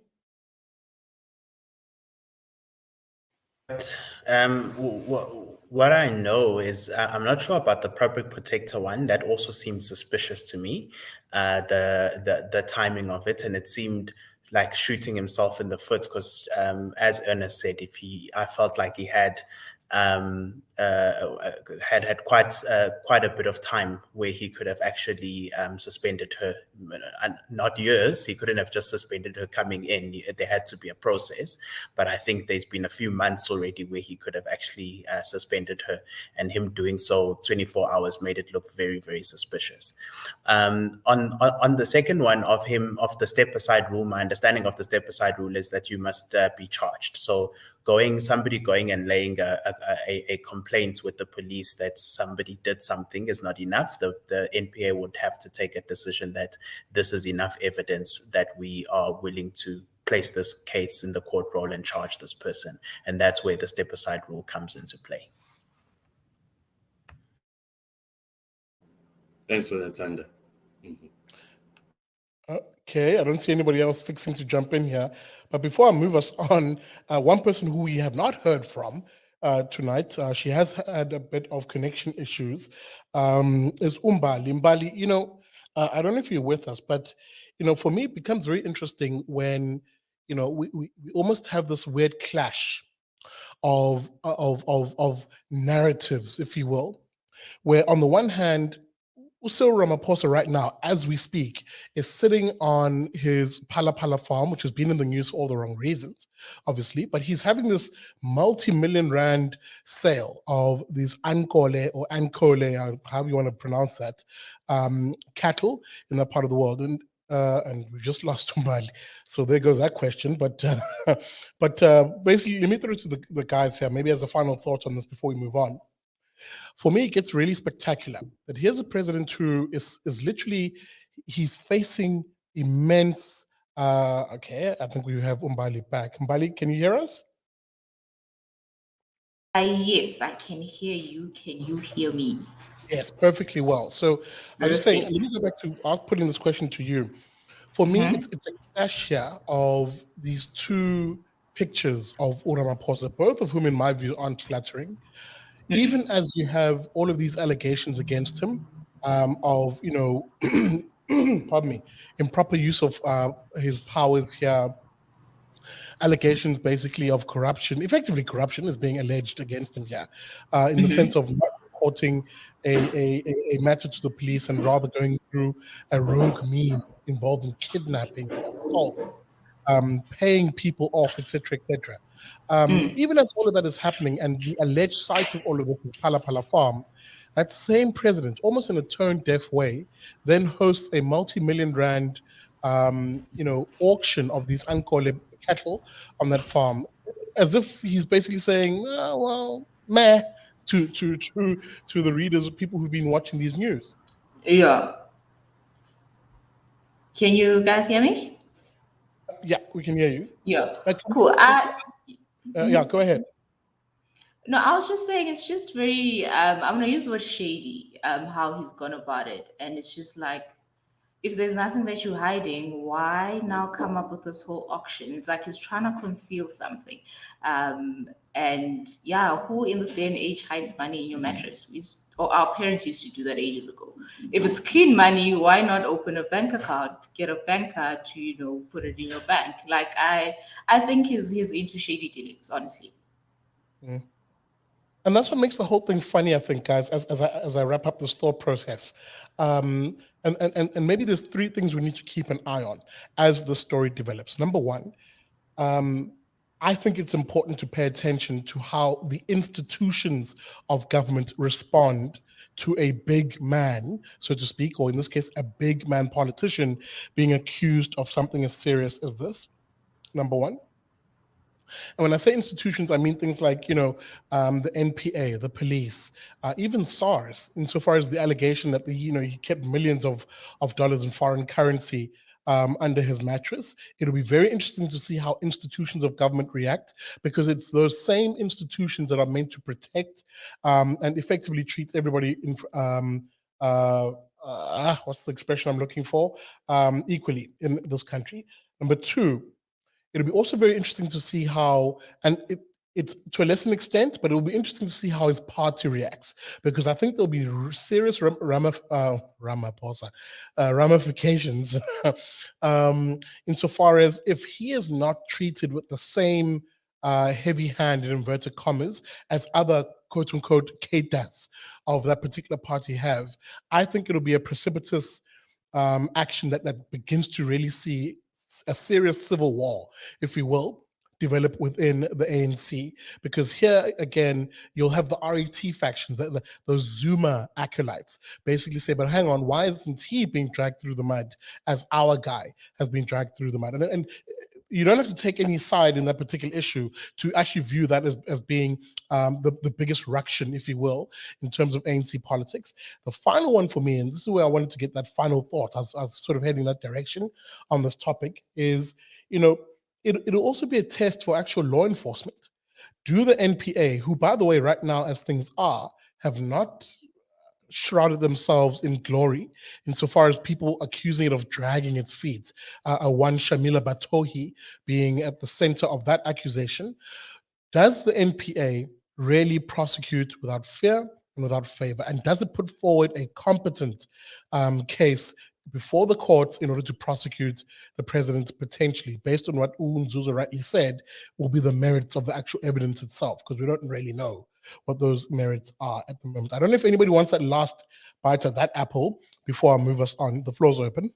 What I know is I'm not sure about the public protector one. That also seems suspicious to me. The timing of it, and it seemed like shooting himself in the foot because, as Ernest said, I felt like he had had quite a bit of time where he could have actually suspended her, not years. He couldn't have just suspended her coming in. There had to be a process. But I think there's been a few months already where he could have actually suspended her, and him doing so 24 hours made it look very, very suspicious. On the second one of the step aside rule, my understanding of the step aside rule is that you must be charged. So somebody going and laying a complaint with the police that somebody did something is not enough. The NPA would have to take a decision that this is enough evidence that we are willing to place this case in the court roll and charge this person. And that's where the step aside rule comes into play.
Thanks for that, Thanda.
Okay, I don't see anybody else fixing to jump in here. But before I move us on, one person who we have not heard from tonight, she has had a bit of connection issues, is Mbali. Mbali, I don't know if you're with us, but, for me, it becomes very interesting when, we almost have this weird clash of narratives, if you will, where on the one hand, Cyril Ramaphosa right now, as we speak, is sitting on his Pala Pala farm, which has been in the news for all the wrong reasons, obviously, but he's having this multi-million rand sale of these Ankole or Ankole, however you want to pronounce that, cattle in that part of the world. And we just lost Mbali. So there goes that question. But basically, let me throw it to the guys here, maybe as a final thought on this before we move on. For me, it gets really spectacular that here's a president who is literally, he's facing immense, okay, I think we have Mbali back. Mbali, can you hear us?
Yes, I can hear you. Can you hear me?
Yes, perfectly well. So I was just saying, let me go back to putting this question to you. For me, it's a clash here of these two pictures of Ramaphosa, both of whom, in my view, aren't flattering. Even as you have all of these allegations against him of, pardon me, improper use of his powers here, allegations basically of corruption, effectively corruption is being alleged against him here, in the sense of not reporting a matter to the police and rather going through a rogue means involving kidnapping, assault, paying people off, etc., etc. Even as all of that is happening, and the alleged site of all of this is Pala Pala Farm, that same president, almost in a tone-deaf way, then hosts a multi-million rand, auction of these Ankole cattle on that farm, as if he's basically saying, oh, well, meh, to the readers, people who've been watching these news.
Yeah. Can you guys hear me?
Yeah, we can hear you.
Yeah. Cool.
Yeah, go ahead.
No, I was just saying it's just very I'm gonna use the word shady, how he's gone about it. And it's just like, if there's nothing that you're hiding, why now come up with this whole auction? It's like he's trying to conceal something. And yeah, who in this day and age hides money in your mattress? Or our parents used to do that ages ago. If it's clean money, why not open a bank account, get a banker to, put it in your bank? Like I think he's into shady dealings, honestly.
Mm. And that's what makes the whole thing funny, I think, guys, as I wrap up this thought process. And maybe there's three things we need to keep an eye on as the story develops. Number one, I think it's important to pay attention to how the institutions of government respond to a big man, so to speak, or in this case, a big man politician being accused of something as serious as this. Number one. And when I say institutions, I mean things like, the NPA, the police, even SARS, insofar as the allegation that he kept millions of dollars in foreign currency under his mattress. It'll be very interesting to see how institutions of government react, because it's those same institutions that are meant to protect and effectively treat everybody in, what's the expression I'm looking for? Equally in this country. Number two, it'll be also very interesting to see how, and it's to a lesser extent, but it'll be interesting to see how his party reacts, because I think there'll be serious ramifications insofar as if he is not treated with the same heavy hand in inverted commas as other quote unquote cadets of that particular party have, I think it'll be a precipitous action that begins to really see a serious civil war, if you will, develop within the ANC. Because here again, you'll have the RET factions, those Zuma acolytes, basically say, but hang on, why isn't he being dragged through the mud as our guy has been dragged through the mud? And you don't have to take any side in that particular issue to actually view that as being the biggest ruction, if you will, in terms of ANC politics. The final one for me, and this is where I wanted to get that final thought, I was sort of heading that direction on this topic, is, it'll also be a test for actual law enforcement. Do the NPA, who, by the way, right now, as things are, have not shrouded themselves in glory insofar as people accusing it of dragging its feet, one Shamila Batohi being at the center of that accusation. Does the NPA really prosecute without fear and without favor? And does it put forward a competent case before the courts in order to prosecute the president, potentially, based on what Nzuzo rightly said, will be the merits of the actual evidence itself, because we don't really know what those merits are at the moment. I don't know if anybody wants that last bite of that apple before I move us on. The floor's open.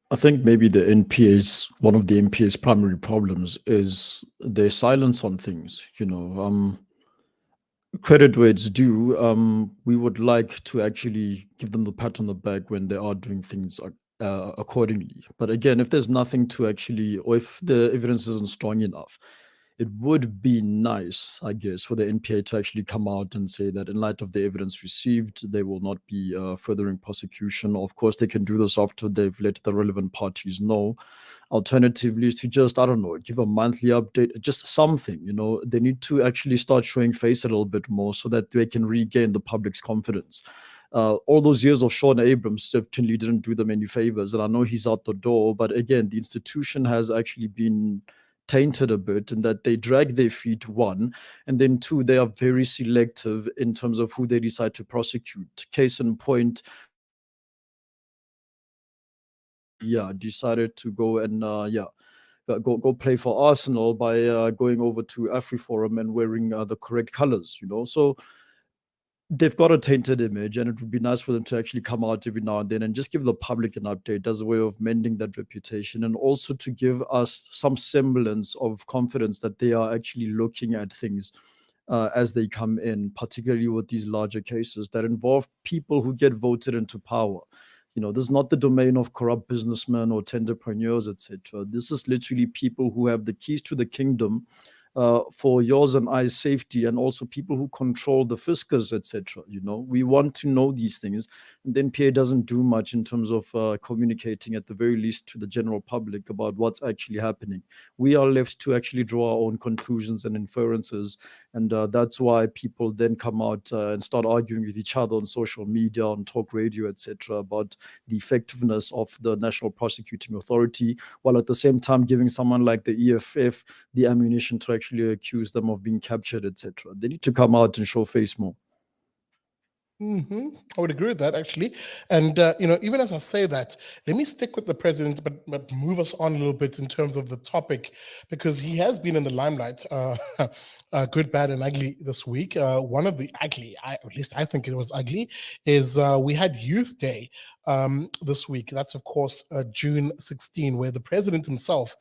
I think maybe one of the NPA's primary problems is their silence on things. Credit where it's due. We would like to actually give them the pat on the back when they are doing things accordingly. But again, if there's nothing to actually, or if the evidence isn't strong enough, it would be nice, I guess, for the NPA to actually come out and say that in light of the evidence received, they will not be furthering prosecution. Of course, they can do this after they've let the relevant parties know. Alternatively, to just, I don't know, give a monthly update, just something, they need to actually start showing face a little bit more so that they can regain the public's confidence. All those years of Sean Abrams certainly didn't do them any favors, and I know he's out the door, but again, the institution has actually been tainted a bit in that they drag their feet, one, and then two, they are very selective in terms of who they decide to prosecute. Case in point, decided to go and go play for Arsenal by going over to Afriforum and wearing the correct colors, so they've got a tainted image, and it would be nice for them to actually come out every now and then and just give the public an update as a way of mending that reputation, and also to give us some semblance of confidence that they are actually looking at things as they come in, particularly with these larger cases that involve people who get voted into power. This is not the domain of corrupt businessmen or tenderpreneurs, etc. This is literally people who have the keys to the kingdom for yours and I's safety, and also people who control the fiscus, etc. We want to know these things, and then PA doesn't do much in terms of communicating, at the very least, to the general public about what's actually happening. We are left to actually draw our own conclusions and inferences, and that's why people then come out and start arguing with each other on social media, on talk radio, etc., about the effectiveness of the National Prosecuting Authority, while at the same time giving someone like the EFF the ammunition to actually accuse them of being captured, etc. They need to come out and show face more.
I would agree with that, actually. And, even as I say that, let me stick with the president, but move us on a little bit in terms of the topic, because he has been in the limelight, good, bad, and ugly this week. One of the ugly, at least I think it was ugly, is we had Youth Day this week. That's, of course, June 16, where the president himself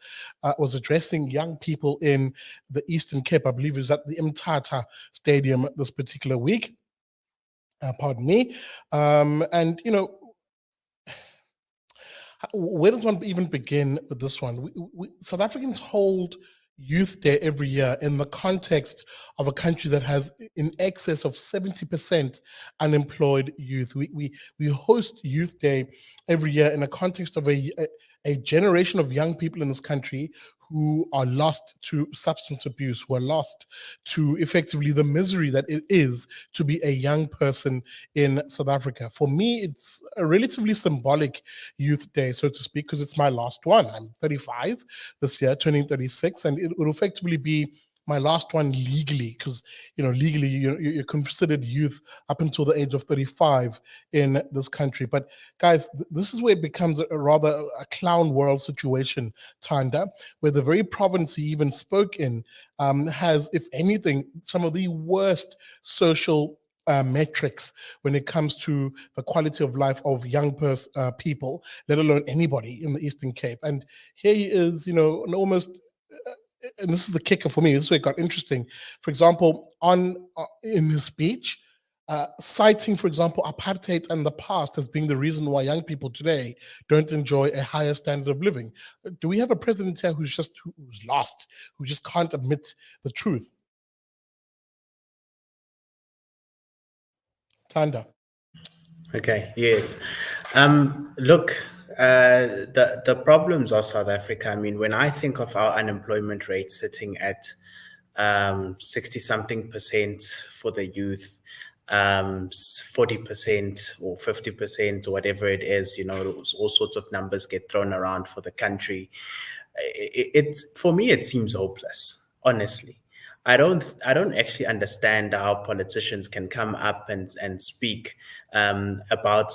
was addressing young people in the Eastern Cape. I believe it was at the Mthatha Stadium this particular week. Pardon me. And, where does one even begin with this one? South Africans hold Youth Day every year in the context of a country that has in excess of 70% unemployed youth. We host Youth Day every year in the context of a generation of young people in this country who are lost to substance abuse, who are lost to effectively the misery that it is to be a young person in South Africa. For me, it's a relatively symbolic Youth Day, so to speak, because it's my last one. I'm 35 this year, turning 36, and it will effectively be my last one legally, because legally you're considered youth up until the age of 35 in this country. But guys, this is where it becomes a rather a clown world situation, Thanda, where the very province he even spoke in has, if anything, some of the worst social metrics when it comes to the quality of life of young people, let alone anybody in the Eastern Cape. And here he is, an almost and this is the kicker for me. This is where it got interesting. For example, in his speech, citing, for example, apartheid and the past as being the reason why young people today don't enjoy a higher standard of living. Do we have a president here who's lost, who just can't admit the truth? Thanda.
Okay, yes. Look, the problems of South Africa, I mean, when I think of our unemployment rate sitting at 60-something% for the youth, 40% or 50% or whatever it is, all sorts of numbers get thrown around for the country. For me, it seems hopeless, honestly. I don't actually understand how politicians can come up and speak about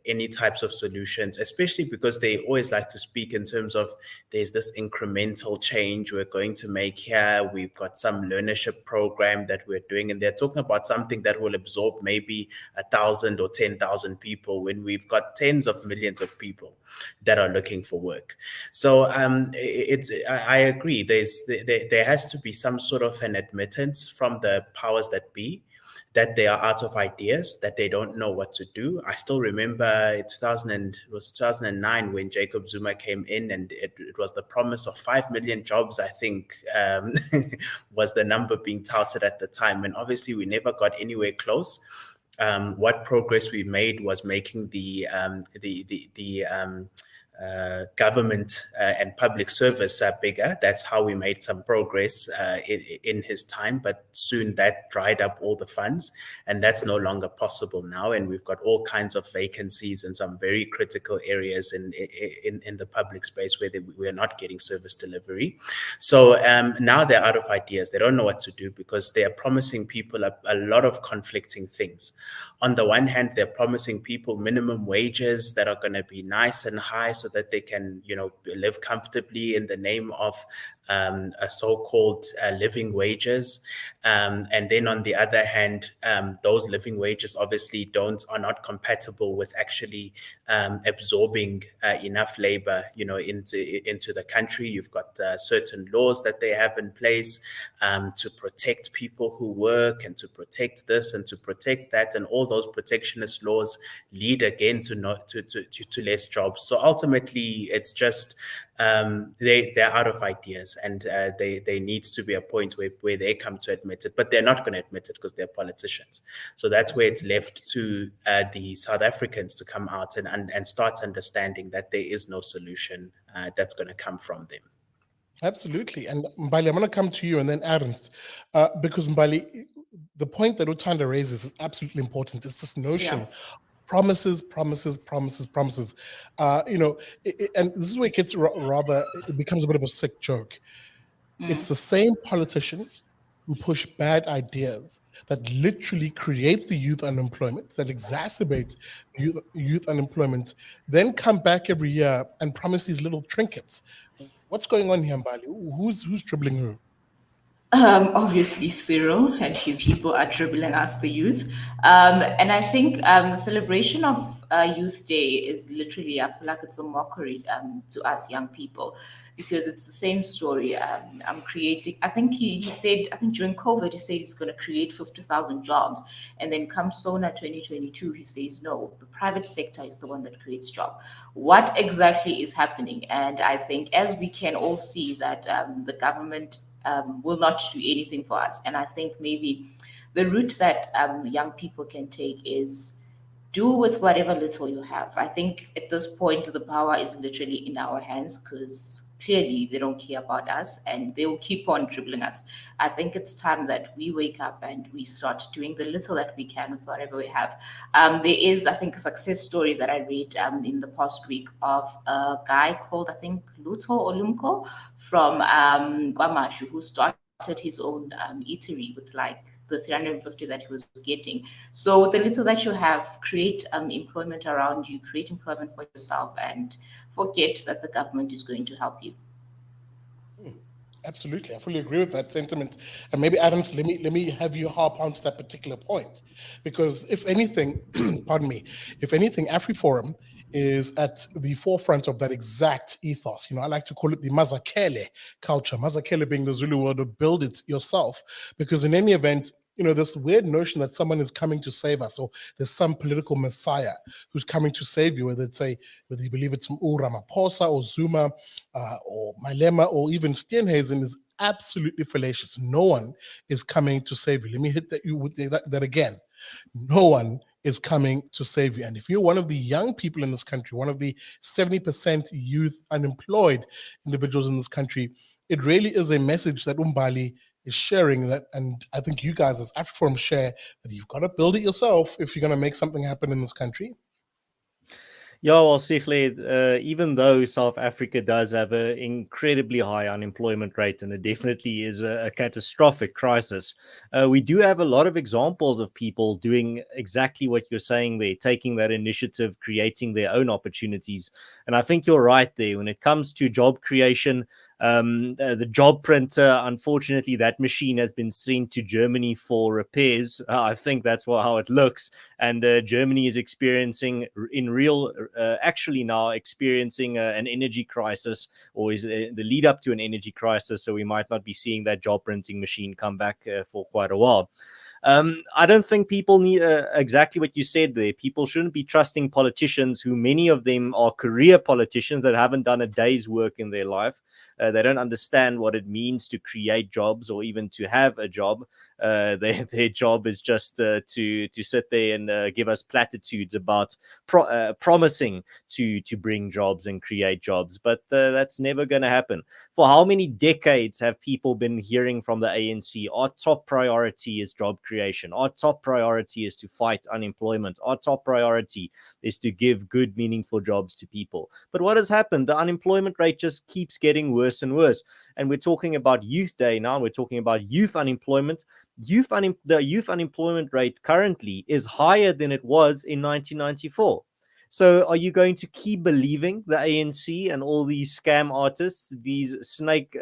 any types of solutions, especially because they always like to speak in terms of there's this incremental change we're going to make here. We've got some learnership program that we're doing, and they're talking about something that will absorb maybe 1,000 or 10,000 people when we've got tens of millions of people that are looking for work. So I agree. There has to be some sort of an admittance from the powers that be that they are out of ideas, that they don't know what to do. I still remember 2009 when Jacob Zuma came in, and it was the promise of 5 million jobs, I think, was the number being touted at the time. And obviously we never got anywhere close. What progress we made was making the government and public service bigger. That's how we made some progress in his time, but soon that dried up all the funds, and that's no longer possible now. And we've got all kinds of vacancies in some very critical areas in the public space where we are not getting service delivery. So now they're out of ideas. They don't know what to do because they are promising people a lot of conflicting things. On the one hand, they're promising people minimum wages that are going to be nice and high so that they can, live comfortably in the name of a so-called living wages. And then on the other hand, those living wages obviously are not compatible with actually absorbing enough labor, into the country. You've got certain laws that they have in place to protect people who work and to protect this and to protect that, and all those protectionist laws lead again to less jobs. So ultimately, it's just they're out of ideas, and they need to be a point where they come to admit it, but they're not going to admit it because they're politicians. So that's where it's left to the South Africans to come out and start understanding that there is no solution that's going to come from them.
Absolutely. And Mbali, I'm going to come to you and then Ernst, because Mbali, the point that Thanda raises is absolutely important. It's this notion promises. And this is where it gets it becomes a bit of a sick joke. It's the same politicians who push bad ideas that literally create the youth unemployment, that exacerbate youth unemployment, then come back every year and promise these little trinkets. What's going on here, Mbali? Who's dribbling who?
Obviously, Cyril and his people are dribbling us, the youth. And I think the celebration of Youth Day is literally, I feel like it's a mockery to us young people, because it's the same story. I'm creating, I think he said, I think during COVID, he said he's going to create 50,000 jobs. And then come SONA 2022, he says, no, the private sector is the one that creates jobs. What exactly is happening? And I think, as we can all see, that the government will not do anything for us. And I think maybe the route that young people can take is do with whatever little you have. I think at this point, the power is literally in our hands, because clearly they don't care about us and they will keep on dribbling us. I think it's time that we wake up and we start doing the little that we can with whatever we have. There is, I think, a success story that I read in the past week of a guy called, I think, Luto Olumko from Kwamashu, who started his own eatery with like the 350 that he was getting. So the little that you have, create employment around you, create employment for yourself, and forget that the government is going to help you.
Absolutely, I fully agree with that sentiment. And maybe Adams, let me have you harp onto that particular point, because if anything, pardon me, if anything, Afriforum is at the forefront of that exact ethos. I like to call it the Mazakele culture. Mazakele being the Zulu word of build it yourself, because in any event, this weird notion that someone is coming to save us, or there's some political messiah who's coming to save you, whether you believe it's Ramaphosa or Zuma or Malema or even Steenhuisen, is absolutely fallacious. No one is coming to save you. Let me hit that again. No one is coming to save you. And if you're one of the young people in this country, one of the 70% youth unemployed individuals in this country, it really is a message that Mbali is sharing, that, and I think you guys as Afriforum share, that you've got to build it yourself if you're going to make something happen in this country.
Yeah, well, Sihle, even though South Africa does have an incredibly high unemployment rate, and it definitely is a catastrophic crisis, we do have a lot of examples of people doing exactly what you're saying there, taking that initiative, creating their own opportunities. And I think you're right there. When it comes to job creation, the job printer, unfortunately, that machine has been sent to Germany for repairs. I think that's how it looks. And Germany is experiencing actually now experiencing an energy crisis, or is the lead up to an energy crisis. So we might not be seeing that job printing machine come back for quite a while. I don't think people need exactly what you said there. People shouldn't be trusting politicians, who many of them are career politicians that haven't done a day's work in their life. They don't understand what it means to create jobs or even to have a job. Their job is just to sit there and give us platitudes about promising to bring jobs and create jobs. But that's never going to happen. For how many decades have people been hearing from the ANC, our top priority is job creation. Our top priority is to fight unemployment. Our top priority is to give good, meaningful jobs to people. But what has happened? The unemployment rate just keeps getting worse and worse. And we're talking about Youth Day now. We're talking about youth unemployment. The youth unemployment rate currently is higher than it was in 1994. So are you going to keep believing the ANC and all these scam artists, these snake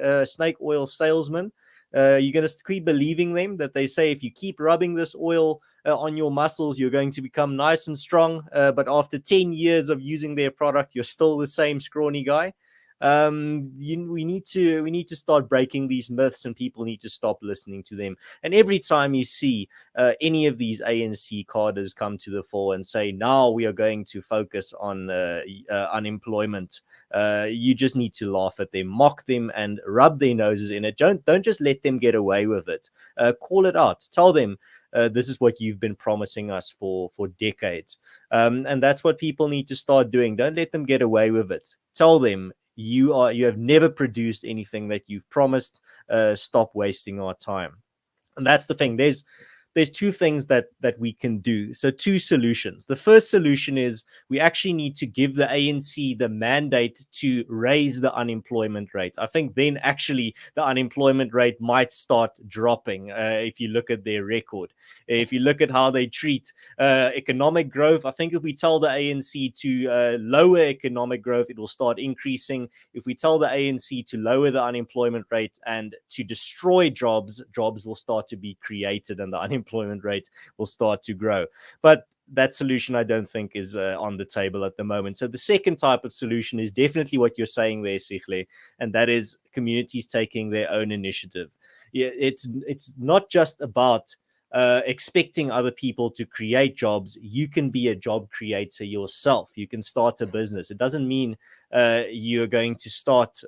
oil salesmen? You're going to keep believing them, that they say if you keep rubbing this oil on your muscles, you're going to become nice and strong. But after 10 years of using their product, you're still the same scrawny guy. We need to start breaking these myths, and people need to stop listening to them. And every time you see any of these ANC cadres come to the fore and say, now we are going to focus on unemployment, you just need to laugh at them, mock them, and rub their noses in it. Don't just let them get away with it. Call it out. Tell them, this is what you've been promising us for decades. And that's what people need to start doing. Don't let them get away with it. Tell them, you have never produced anything that you've promised. Stop wasting our time. And that's the thing. There's two things that we can do. So two solutions. The first solution is we actually need to give the ANC the mandate to raise the unemployment rate. I think then actually the unemployment rate might start dropping if you look at their record. If you look at how they treat economic growth, I think if we tell the ANC to lower economic growth, it will start increasing. If we tell the ANC to lower the unemployment rate and to destroy jobs will start to be created, and the unemployment rate will start to grow. But that solution, I don't think, is on the table at the moment. So the second type of solution is definitely what you're saying there, Sihle, and that is communities taking their own initiative. Yeah, it's not just about expecting other people to create jobs. You can be a job creator yourself. You can start a business. It doesn't mean you're going to start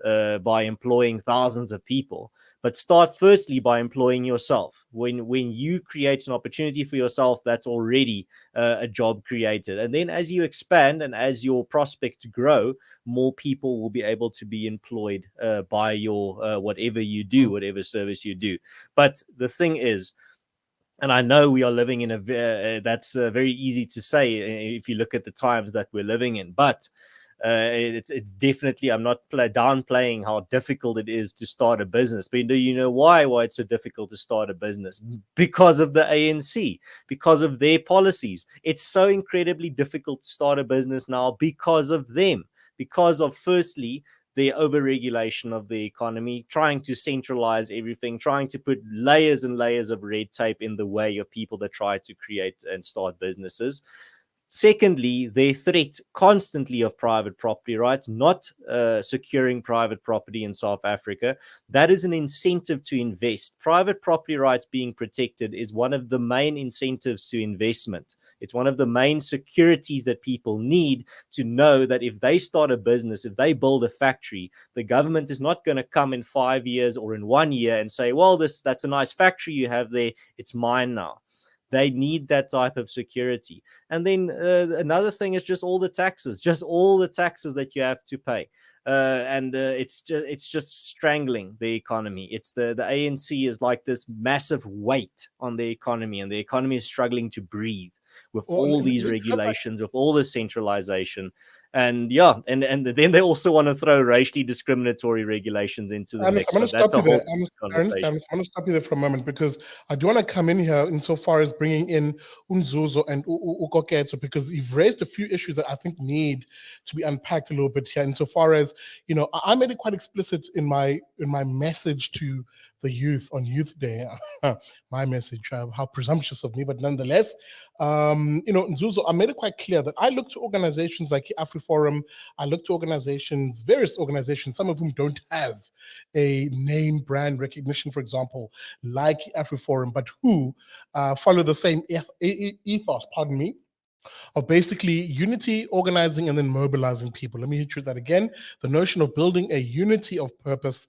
by employing thousands of people, but start firstly by employing yourself. When you create an opportunity for yourself, that's already a job created. And then as you expand and as your prospects grow, more people will be able to be employed by your whatever you do, whatever service you do. But the thing is, and I know we are living in that's very easy to say if you look at the times that we're living in, but it's definitely, I'm not downplaying how difficult it is to start a business. But do you know why it's so difficult to start a business? Because of the ANC, because of their policies. It's so incredibly difficult to start a business now because of them, because of, firstly, the overregulation of the economy, trying to centralize everything, trying to put layers and layers of red tape in the way of people that try to create and start businesses. Secondly, their threat constantly of private property rights, not securing private property in South Africa. That is an incentive to invest. Private property rights being protected is one of the main incentives to investment. It's one of the main securities that people need to know that if they start a business, if they build a factory, the government is not going to come in 5 years or in 1 year and say, well, that's a nice factory you have there, it's mine now. They need that type of security. And then another thing is just all the taxes that you have to pay. It's just strangling the economy. It's the ANC is like this massive weight on the economy, and the economy is struggling to breathe with all these regulations, of all the centralization. And and then they also want to throw racially discriminatory regulations into the mix.
I'm going to stop
That's a
you there.
whole
Ernst,
conversation.
I'm going to stop you there for a moment because I do want to come in here insofar as bringing in Nzuzo and Koketso, because you've raised a few issues that I think need to be unpacked a little bit here. Insofar as, you know, I made it quite explicit in my message to the youth on Youth Day. My message, how presumptuous of me, but nonetheless, you know, Nzuzo, I made it quite clear that I look to organizations like Afriforum. I look to organizations, various organizations, some of whom don't have a name brand recognition, for example, like Afriforum, but who follow the same ethos, pardon me, of basically unity, organizing, and then mobilizing people. Let me hit you with that again. The notion of building a unity of purpose,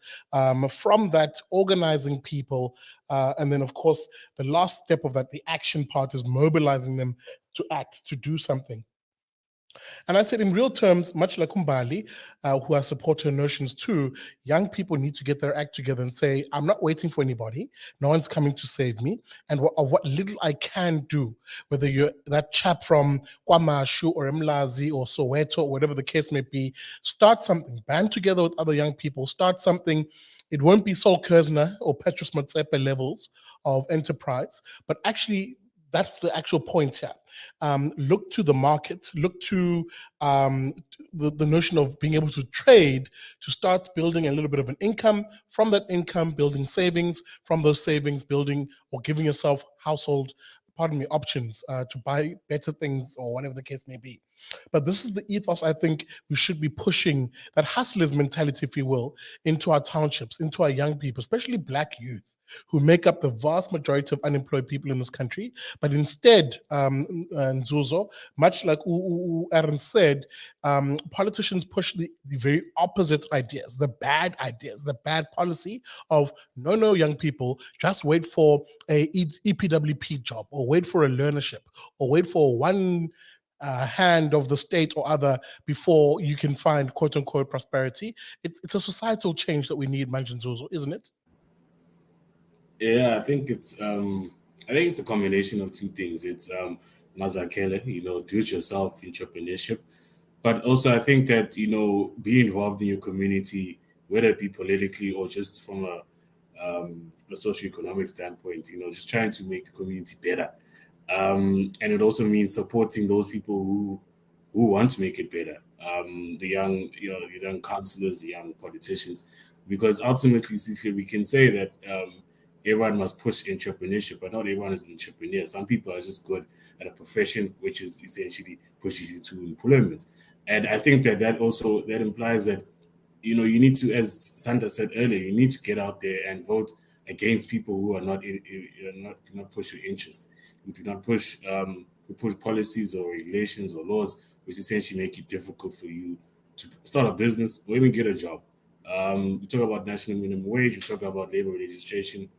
from that organizing people, and then of course, the last step of that, the action part, is mobilizing them to act, to do something. And I said, in real terms, much like Mbali, who I support her notions too, young people need to get their act together and say, I'm not waiting for anybody. No one's coming to save me. And of what little I can do, whether you're that chap from KwaMashu or Mlazi or Soweto, or whatever the case may be, start something. Band together with other young people. Start something. It won't be Sol Kerzner or Petrus Motsepe levels of enterprise, but actually, that's the actual point here. Look to the market, look to the notion of being able to trade to start building a little bit of an income. From that income, building savings. From those savings, building or giving yourself household, options to buy better things or whatever the case may be. But this is the ethos I think we should be pushing, that hustlers mentality, if you will, into our townships, into our young people, especially Black youth, who make up the vast majority of unemployed people in this country. But instead, Nzuzo, much like Ernst said, politicians push the very opposite ideas, the bad policy of no, young people, just wait for a EPWP job, or wait for a learnership, or wait for one hand of the state or other before you can find quote unquote prosperity. It's a societal change that we need, Manjan Nzuzo, isn't it?
Yeah, I think it's a combination of two things. It's Mazakele, do it yourself entrepreneurship. But also I think that, be involved in your community, whether it be politically or just from a socioeconomic standpoint, just trying to make the community better. And it also means supporting those people who want to make it better. The young councillors, the young politicians, because ultimately, we can say that everyone must push entrepreneurship, but not everyone is an entrepreneur. Some people are just good at a profession, which is essentially pushes you to employment. And I think that implies that, you need to, as Sandra said earlier, you need to get out there and vote against people who are do not push your interest, who do not push policies or regulations or laws which essentially make it difficult for you to start a business or even get a job. We talk about national minimum wage. We talk about labor legislation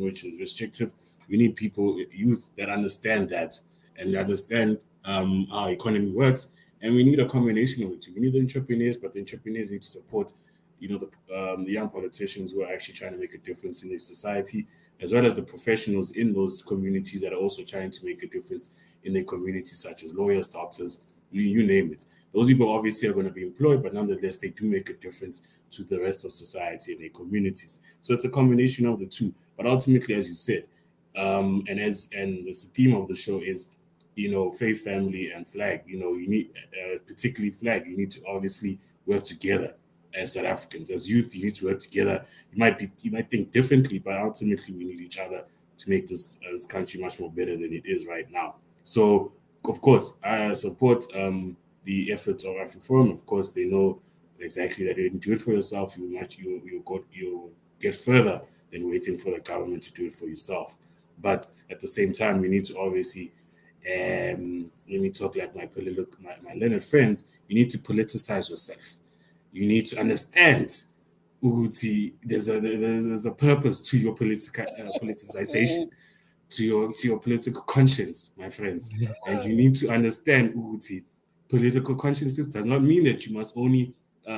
which is restrictive. We need people, youth, that understand that and understand how economy works. And we need a combination of the two. We need the entrepreneurs, but the entrepreneurs need to support, the young politicians who are actually trying to make a difference in their society, as well as the professionals in those communities that are also trying to make a difference in their communities, such as lawyers, doctors, you name it. Those people obviously are going to be employed, but nonetheless, they do make a difference to the rest of society and their communities. So it's a combination of the two. But ultimately, as you said, and the theme of the show is, faith, family, and flag. You need, particularly flag. You need to obviously work together as South Africans, as youth. You need to work together. You might think differently, but ultimately, we need each other to make this country much more better than it is right now. So, of course, I support the efforts of Afriforum. Of course, they know exactly that you can do it for yourself. You'll get further than waiting for the government to do it for yourself. But at the same time, we need to obviously, let me talk like my learned friends. You need to politicize yourself. You need to understand there's a purpose to your politicization, to your political conscience, my friends. And you need to understand political consciences does not mean that you must only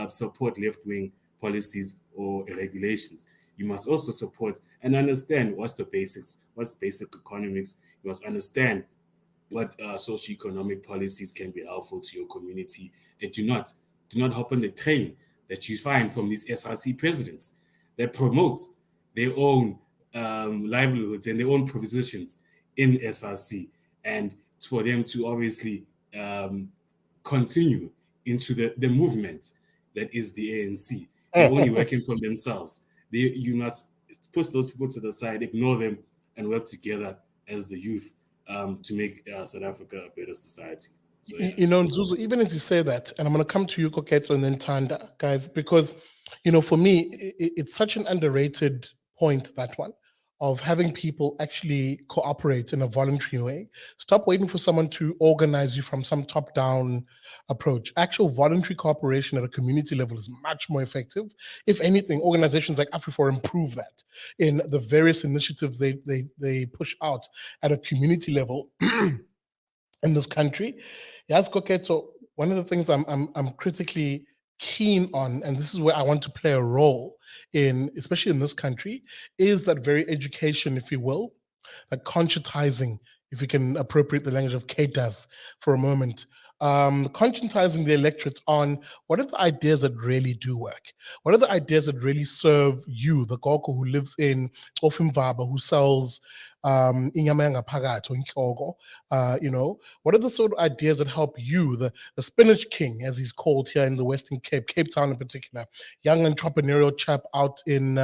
support left-wing policies or regulations. You must also support and understand what's basic economics. You must understand what socioeconomic policies can be helpful to your community, and do not hop on the train that you find from these SRC presidents that promote their own livelihoods and their own propositions in SRC, and for them to obviously continue into the movement that is the ANC. They're only working for themselves. You must push those people to the side, ignore them, and work together as the youth to make South Africa a better society. So, yeah.
Nzuzo, even as you say that, and I'm going to come to you, Koketso, and then Thanda, guys, because, for me, it's such an underrated point, that one, of having people actually cooperate in a voluntary way. Stop waiting for someone to organize you from some top-down approach. Actual voluntary cooperation at a community level is much more effective. If anything, organizations like Afriforum prove that in the various initiatives they push out at a community level in this country. Yes, Koketso, one of the things I'm critically keen on, and this is where I want to play a role in, especially in this country, is that very education, if you will, like conscientizing, if we can appropriate the language of KDAS for a moment, conscientizing the electorate on what are the ideas that really do work? What are the ideas that really serve you, the Goko who lives in Ofimvaba, who sells inyama yangaphakathi or inhloko? What are the sort of ideas that help you, the spinach king, as he's called here in the Western Cape, Cape Town in particular, young entrepreneurial chap out in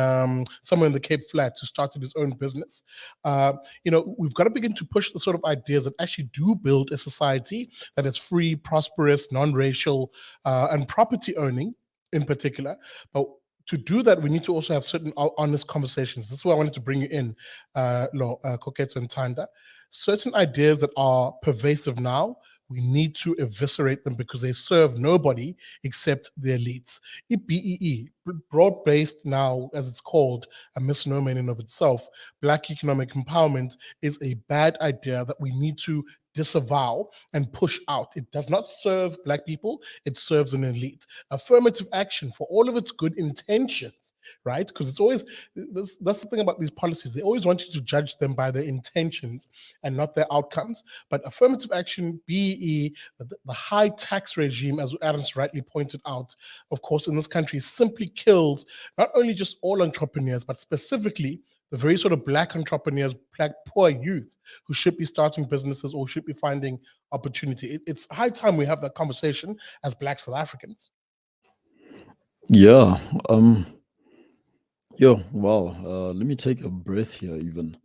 somewhere in the Cape Flats who started his own business. We've got to begin to push the sort of ideas that actually do build a society that is free, prosperous, non-racial, and property owning in particular. But to do that, we need to also have certain honest conversations. This is why I wanted to bring you in, Koketso and Thanda. Certain ideas that are pervasive now, we need to eviscerate them because they serve nobody except the elites. BEE, broad-based now, as it's called, a misnomer in and of itself, Black economic empowerment is a bad idea that we need to disavow and push out. It does not serve Black people, it serves an elite. Affirmative action, for all of its good intentions, right? Because it's always, that's the thing about these policies, they always want you to judge them by their intentions and not their outcomes. But affirmative action, BEE, the high tax regime, as Adams rightly pointed out, of course, in this country, simply kills not only just all entrepreneurs, but specifically the very sort of Black entrepreneurs, Black poor youth who should be starting businesses or should be finding opportunity. It's high time we have that conversation as Black South Africans.
Yeah. Wow. Let me take a breath here even.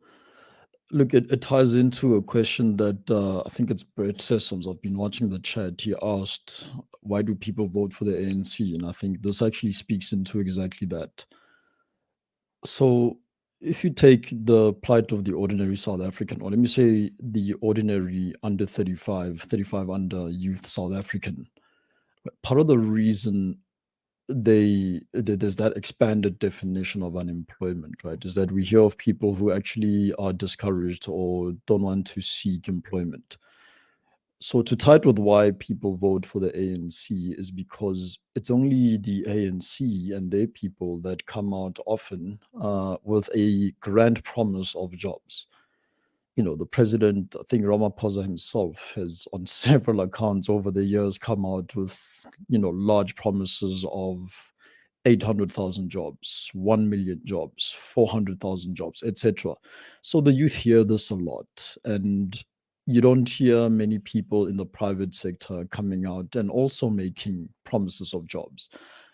Look, it ties into a question that I think it's Brett Sessoms. I've been watching the chat. He asked, why do people vote for the ANC? And I think this actually speaks into exactly that. So if you take the plight of the ordinary South African, or let me say the ordinary under 35, 35 under youth South African, part of the reason there's that expanded definition of unemployment, right, is that we hear of people who actually are discouraged or don't want to seek employment. So to tie it with why people vote for the ANC is because it's only the ANC and their people that come out often with a grand promise of jobs. The president, I think Ramaphosa himself, has on several accounts over the years come out with, large promises of 800,000 jobs, 1 million jobs, 400,000 jobs, etc. So the youth hear this a lot. And you don't hear many people in the private sector coming out and also making promises of jobs.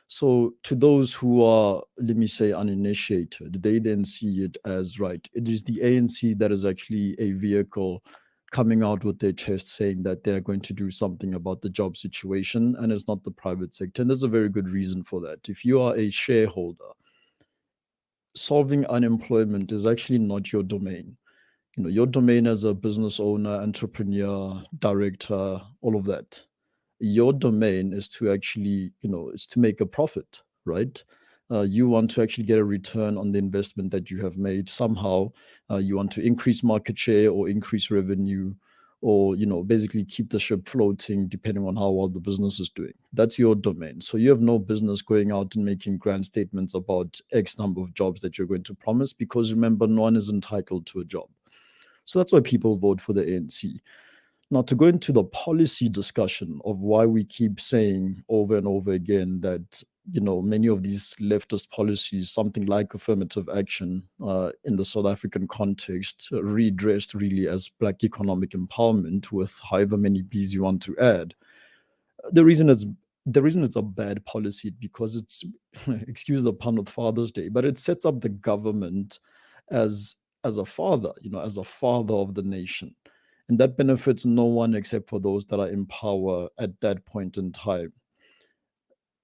So to those who are, let me say, uninitiated, they then see it as, right, it is the ANC that is actually a vehicle coming out with their chest saying that they're going to do something about the job situation, and it's not the private sector. And there's a very good reason for that. If you are a shareholder, solving unemployment is actually not your domain. Your domain as a business owner, entrepreneur, director, all of that. Your domain is to actually, is to make a profit, right? You want to actually get a return on the investment that you have made somehow. You want to increase market share or increase revenue, or basically keep the ship floating depending on how well the business is doing. That's your domain. So you have no business going out and making grand statements about X number of jobs that you're going to promise, because remember, no one is entitled to a job. So that's why people vote for the ANC. Now, to go into the policy discussion of why we keep saying over and over again that, many of these leftist policies, something like affirmative action in the South African context, redressed really as Black economic empowerment with however many Bs you want to add. The reason it's a bad policy because it's, excuse the pun with Father's Day, but it sets up the government as a father, as a father of the nation. And that benefits no one except for those that are in power at that point in time.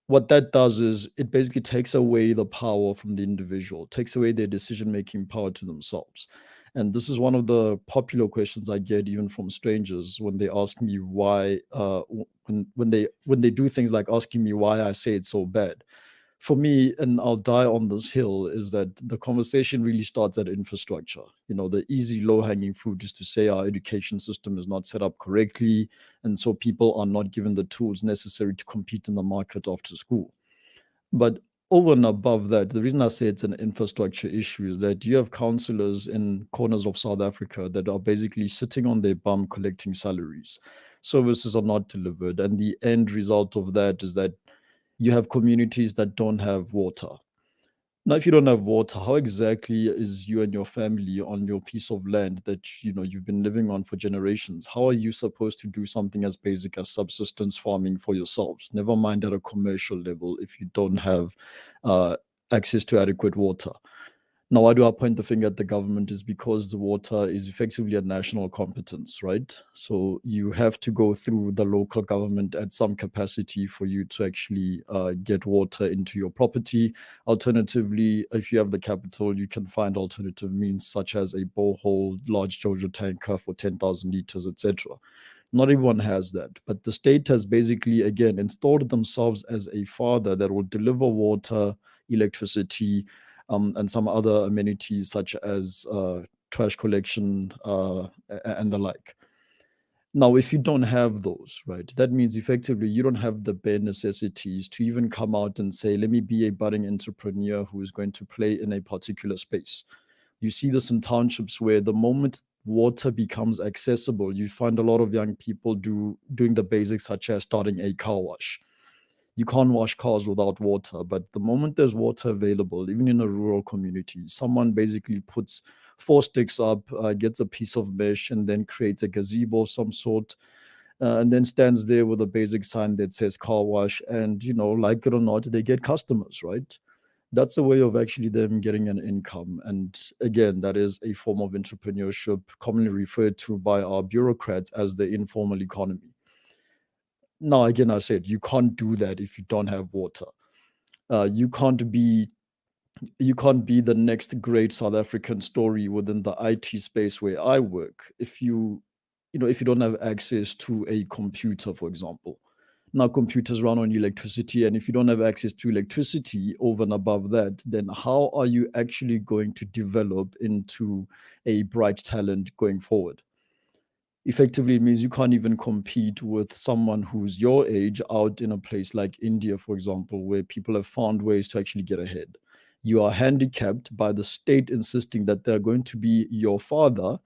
What that does is it basically takes away the power from the individual, takes away their decision-making power to themselves. And this is one of the popular questions I get even from strangers when they ask me why, when they do things like asking me why I say it's so bad. For me, and I'll die on this hill, is that the conversation really starts at infrastructure. The easy low-hanging fruit is to say our education system is not set up correctly, and so people are not given the tools necessary to compete in the market after school. But over and above that, the reason I say it's an infrastructure issue is that you have councillors in corners of South Africa that are basically sitting on their bum collecting salaries. Services are not delivered, and the end result of that is that you have communities that don't have water. Now, if you don't have water, how exactly is you and your family on your piece of land that you've been living on for generations? How are you supposed to do something as basic as subsistence farming for yourselves? Never mind at a commercial level if you don't have access to adequate water. Now, why do I point the finger at the government? Is because the water is effectively a national competence, right? So you have to go through the local government at some capacity for you to actually get water into your property. Alternatively, if you have the capital, you can find alternative means such as a borehole, large Jojo tanker for 10,000 liters, etc. Not everyone has that, but the state has basically, again, installed themselves as a father that will deliver water, electricity, and some other amenities such as trash collection and the like. Now, if you don't have those, right, that means effectively you don't have the bare necessities to even come out and say, let me be a budding entrepreneur who is going to play in a particular space. You see this in townships where the moment water becomes accessible, you find a lot of young people doing the basics such as starting a car wash. You can't wash cars without water, but the moment there's water available, even in a rural community, someone basically puts 4 sticks up, gets a piece of mesh, and then creates a gazebo of some sort, and then stands there with a basic sign that says car wash. And, like it or not, they get customers, right? That's a way of actually them getting an income. And again, that is a form of entrepreneurship commonly referred to by our bureaucrats as the informal economy. Now, again, I said you can't do that if you don't have water. You can't be you can't be the next great South African story within the IT space where I work if if you don't have access to a computer, for example. Now computers run on electricity, and if you don't have access to electricity over and above that, then how are you actually going to develop into a bright talent going forward? Effectively, it means you can't even compete with someone who's your age out in a place like India, for example, where people have found ways to actually get ahead. You are handicapped by the state insisting that they're going to be your father,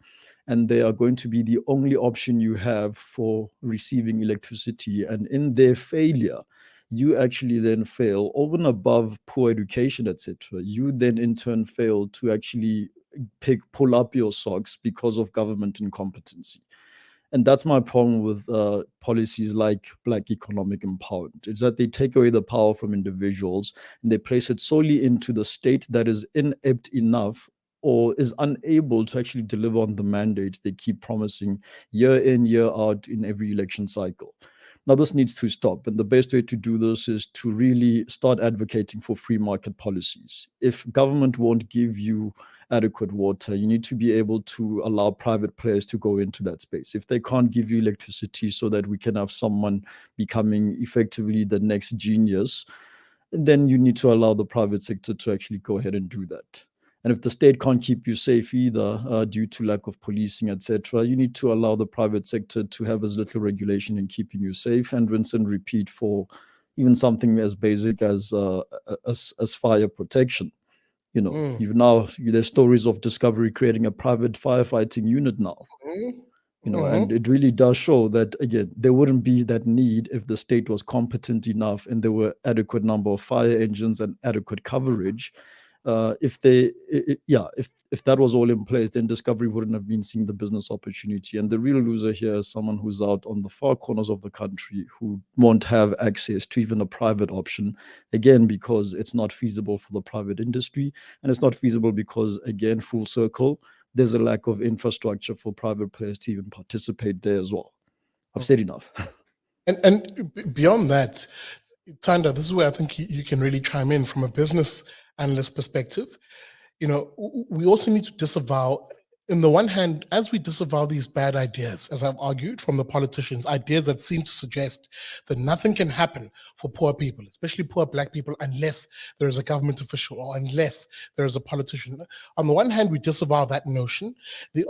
and they are going to be the only option you have for receiving electricity. And in their failure, you actually then fail over and above poor education, etc. You then in turn fail to actually pull up your socks because of government incompetency. And that's my problem with policies like Black economic empowerment, is that they take away the power from individuals and they place it solely into the state that is inept enough or is unable to actually deliver on the mandates they keep promising year in, year out in every election cycle. Now, this needs to stop. And the best way to do this is to really start advocating for free market policies. If government won't give you adequate water, you need to be able to allow private players to go into that space. If they can't give you electricity so that we can have someone becoming effectively the next genius, then you need to allow the private sector to actually go ahead and do that. And if the state can't keep you safe either, due to lack of policing, etc., you need to allow the private sector to have as little regulation in keeping you safe, and rinse and repeat for even something as basic as fire protection. Even now there's stories of Discovery creating a private firefighting unit now. And it really does show that, again, there wouldn't be that need if the state was competent enough and there were adequate number of fire engines and adequate coverage. If that was all in place, then Discovery wouldn't have been seeing the business opportunity. And the real loser here is someone who's out on the far corners of the country who won't have access to even a private option, again, because it's not feasible for the private industry. And it's not feasible because, again, full circle, there's a lack of infrastructure for private players to even participate there as well. I've said enough.
And beyond that, Thanda, this is where I think you can really chime in from a business analyst perspective. We also need to disavow, on the one hand, as we disavow these bad ideas, as I've argued from the politicians, ideas that seem to suggest that nothing can happen for poor people, especially poor Black people, unless there is a government official or unless there is a politician. On the one hand, we disavow that notion. The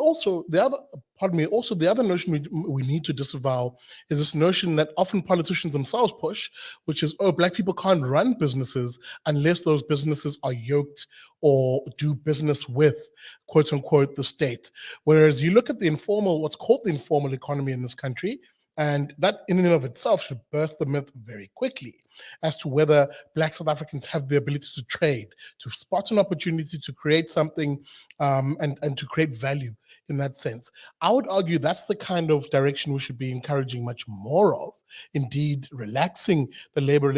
other notion we need to disavow is this notion that often politicians themselves push, which is, Black people can't run businesses unless those businesses are yoked or do business with, quote unquote, the state. Whereas you look at what's called the informal economy in this country, and that in and of itself should burst the myth very quickly as to whether Black South Africans have the ability to trade, to spot an opportunity to create something, and to create value in that sense. I would argue that's the kind of direction we should be encouraging much more of. Indeed, relaxing the labor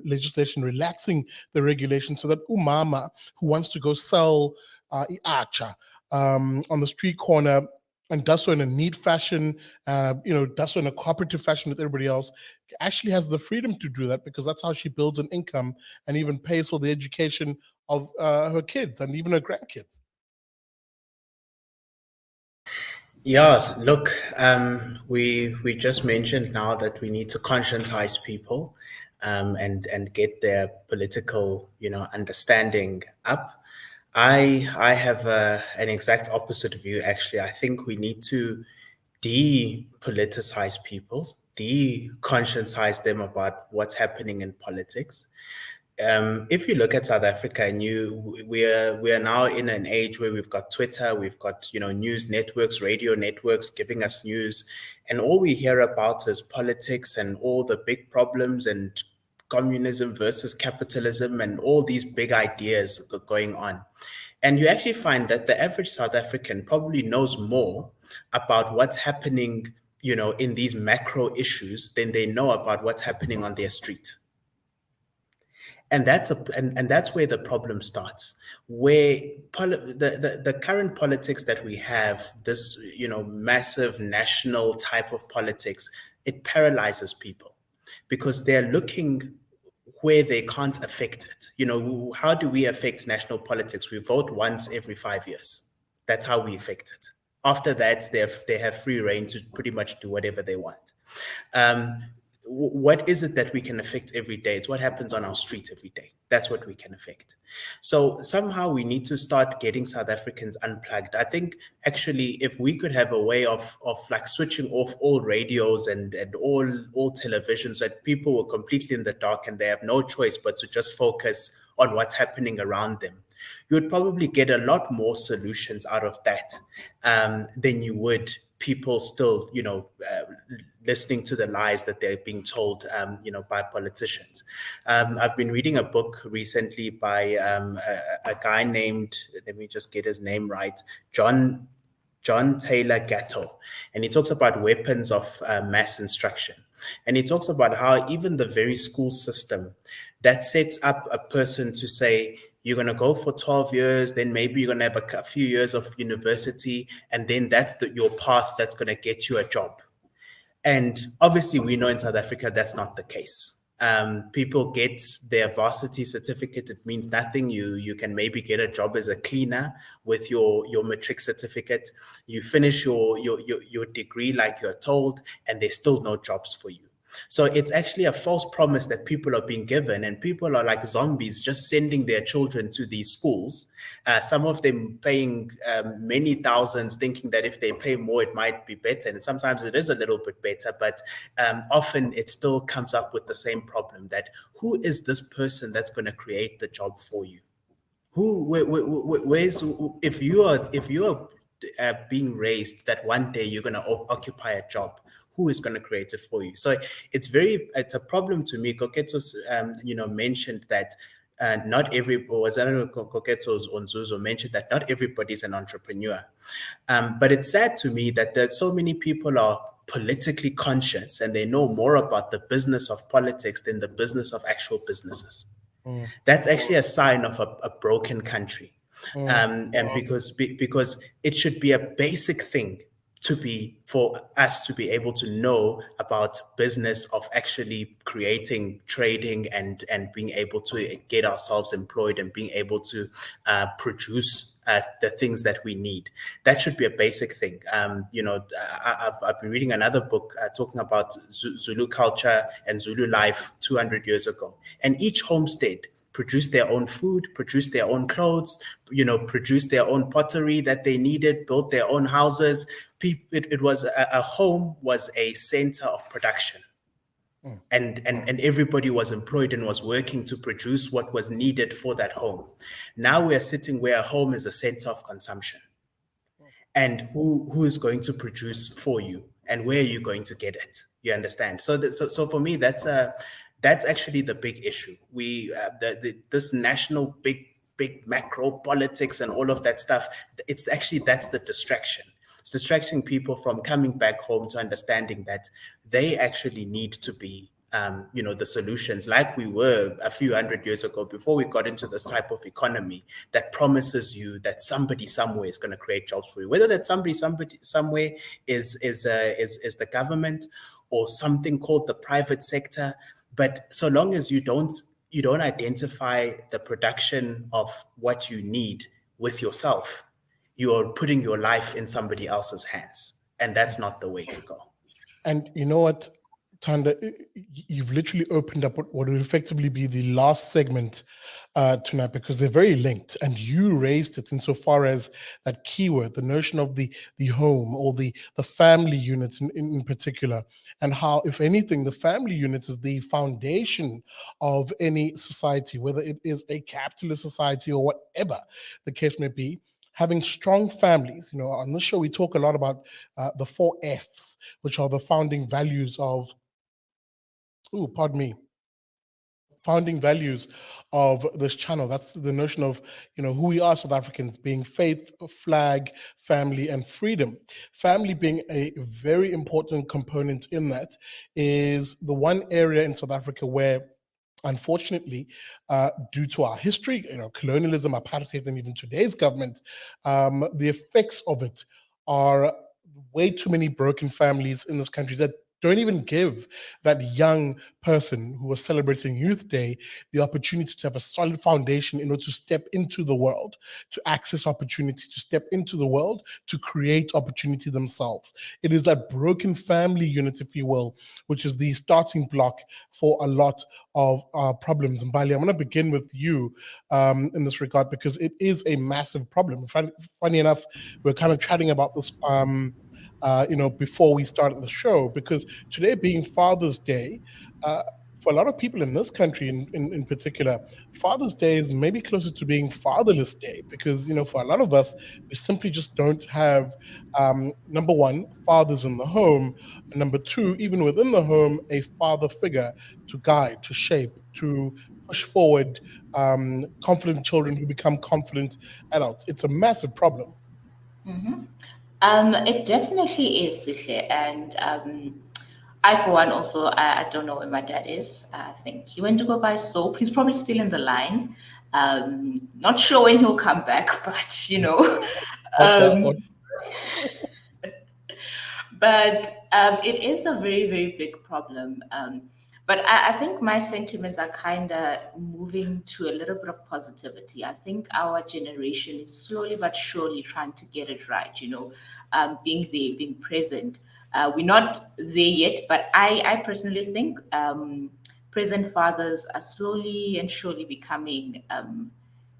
legislation, relaxing the regulation, so that umama who wants to go sell iacha on the street corner and does so in a neat fashion, does so in a cooperative fashion with everybody else, actually has the freedom to do that, because that's how she builds an income and even pays for the education of her kids and even her grandkids.
Yeah, look, we just mentioned now that we need to conscientize people and get their political, understanding up. I have an exact opposite view, actually. I think we need to depoliticize people, de-conscientize them about what's happening in politics. If you look at South Africa, and we are now in an age where we've got Twitter, we've got news networks, radio networks giving us news, and all we hear about is politics and all the big problems and communism versus capitalism and all these big ideas going on. And you actually find that the average South African probably knows more about what's happening, in these macro issues than they know about what's happening on their street. And that's where the problem starts, where the current politics that we have, this massive national type of politics, it paralyzes people because they're looking where they can't affect it. You know, how do we affect national politics? We vote once every 5 years. That's how we affect it. After that, they have free reign to pretty much do whatever they want. What is it that we can affect every day? It's what happens on our street every day. That's what we can affect. So somehow we need to start getting South Africans unplugged. I think actually if we could have a way of like switching off all radios and all televisions, that people were completely in the dark and they have no choice but to just focus on what's happening around them, you would probably get a lot more solutions out of that than you would people still, listening to the lies that they're being told, by politicians. I've been reading a book recently by a guy named, let me just get his name right, John Taylor Gatto, and he talks about weapons of mass instruction. And he talks about how even the very school system that sets up a person to say, you're going to go for 12 years, then maybe you're going to have a few years of university, and then that's your path that's going to get you a job. And obviously, we know in South Africa that's not the case. People get their varsity certificate. It means nothing. You can maybe get a job as a cleaner with your matric certificate. You finish your degree like you're told, and there's still no jobs for you. So it's actually a false promise that people are being given, and people are like zombies just sending their children to these schools. Some of them paying many thousands, thinking that if they pay more, it might be better. And sometimes it is a little bit better, but often it still comes up with the same problem that who is this person that's going to create the job for you? If you are being raised that one day you're going to occupy a job, who is going to create it for you? So it's a problem to me. Koketso, mentioned that not every, or was I don't know, Koketso or Nzuzo mentioned that not everybody's an entrepreneur. But it's sad to me that there's so many people are politically conscious and they know more about the business of politics than the business of actual businesses. That's actually a sign of a broken country. And because it should be a basic thing for us to be able to know about business of actually creating, trading, and being able to get ourselves employed and being able to produce the things that we need. That should be a basic thing. I've been reading another book talking about Zulu culture and Zulu life 200 years ago, and each homestead produced their own food, produced their own clothes, produced their own pottery that they needed, built their own houses. It was a home was a center of production. And everybody was employed and was working to produce what was needed for that home. Now we are sitting where a home is a center of consumption. And who is going to produce for you, and where are you going to get it? You understand? So for me, that's actually the big issue. This national big macro politics and all of that stuff. That's the distraction. It's distracting people from coming back home to understanding that they actually need to be, the solutions, like we were a few hundred years ago before we got into this type of economy that promises you that somebody somewhere is going to create jobs for you. Whether that somebody somewhere is the government or something called the private sector, but so long as you don't identify the production of what you need with yourself, you are putting your life in somebody else's hands, and that's not the way to go.
And you know what, Thanda, you've literally opened up what would effectively be the last segment tonight, because they're very linked, and you raised it insofar as that keyword, the notion of the home, or the family unit in particular, and how, if anything, the family unit is the foundation of any society, whether it is a capitalist society or whatever the case may be. Having strong families, on this show we talk a lot about the 4 Fs, which are the founding values of, founding values of this channel. That's the notion of, who we are, South Africans, being faith, flag, family, and freedom. Family being a very important component in that is the one area in South Africa where, unfortunately, due to our history, colonialism, apartheid, and even today's government, the effects of it are way too many broken families in this country that don't even give that young person who was celebrating Youth Day the opportunity to have a solid foundation in order to step into the world, to access opportunity, to step into the world, to create opportunity themselves. It is that broken family unit, if you will, which is the starting block for a lot of problems. And Mbali, I'm going to begin with you in this regard, because it is a massive problem. Funny enough, we're kind of chatting about this before we started the show, because today being Father's Day, for a lot of people in this country in particular, Father's Day is maybe closer to being Fatherless Day, because, for a lot of us, we simply just don't have, number one, fathers in the home, and number two, even within the home, a father figure to guide, to shape, to push forward confident children who become confident adults. It's a massive problem.
It definitely is, Sihle. And I, for one, also, I don't know where my dad is. I think he went to go buy soap. He's probably still in the line. Not sure when he'll come back, but but it is a very, very big problem. But I think my sentiments are kind of moving to a little bit of positivity. I think our generation is slowly but surely trying to get it right, being there, being present. We're not there yet, but I personally think present fathers are slowly and surely becoming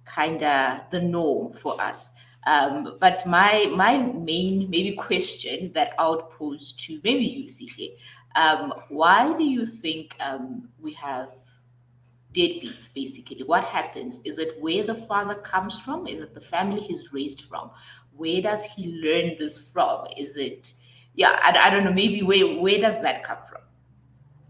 kind of the norm for us. But my main maybe question that I would pose to maybe you, Sihle, why do you think we have deadbeats, basically? What happens? Is it where the father comes from? Is it the family he's raised from? Where does he learn this from? Is it, I don't know, maybe where does that come from?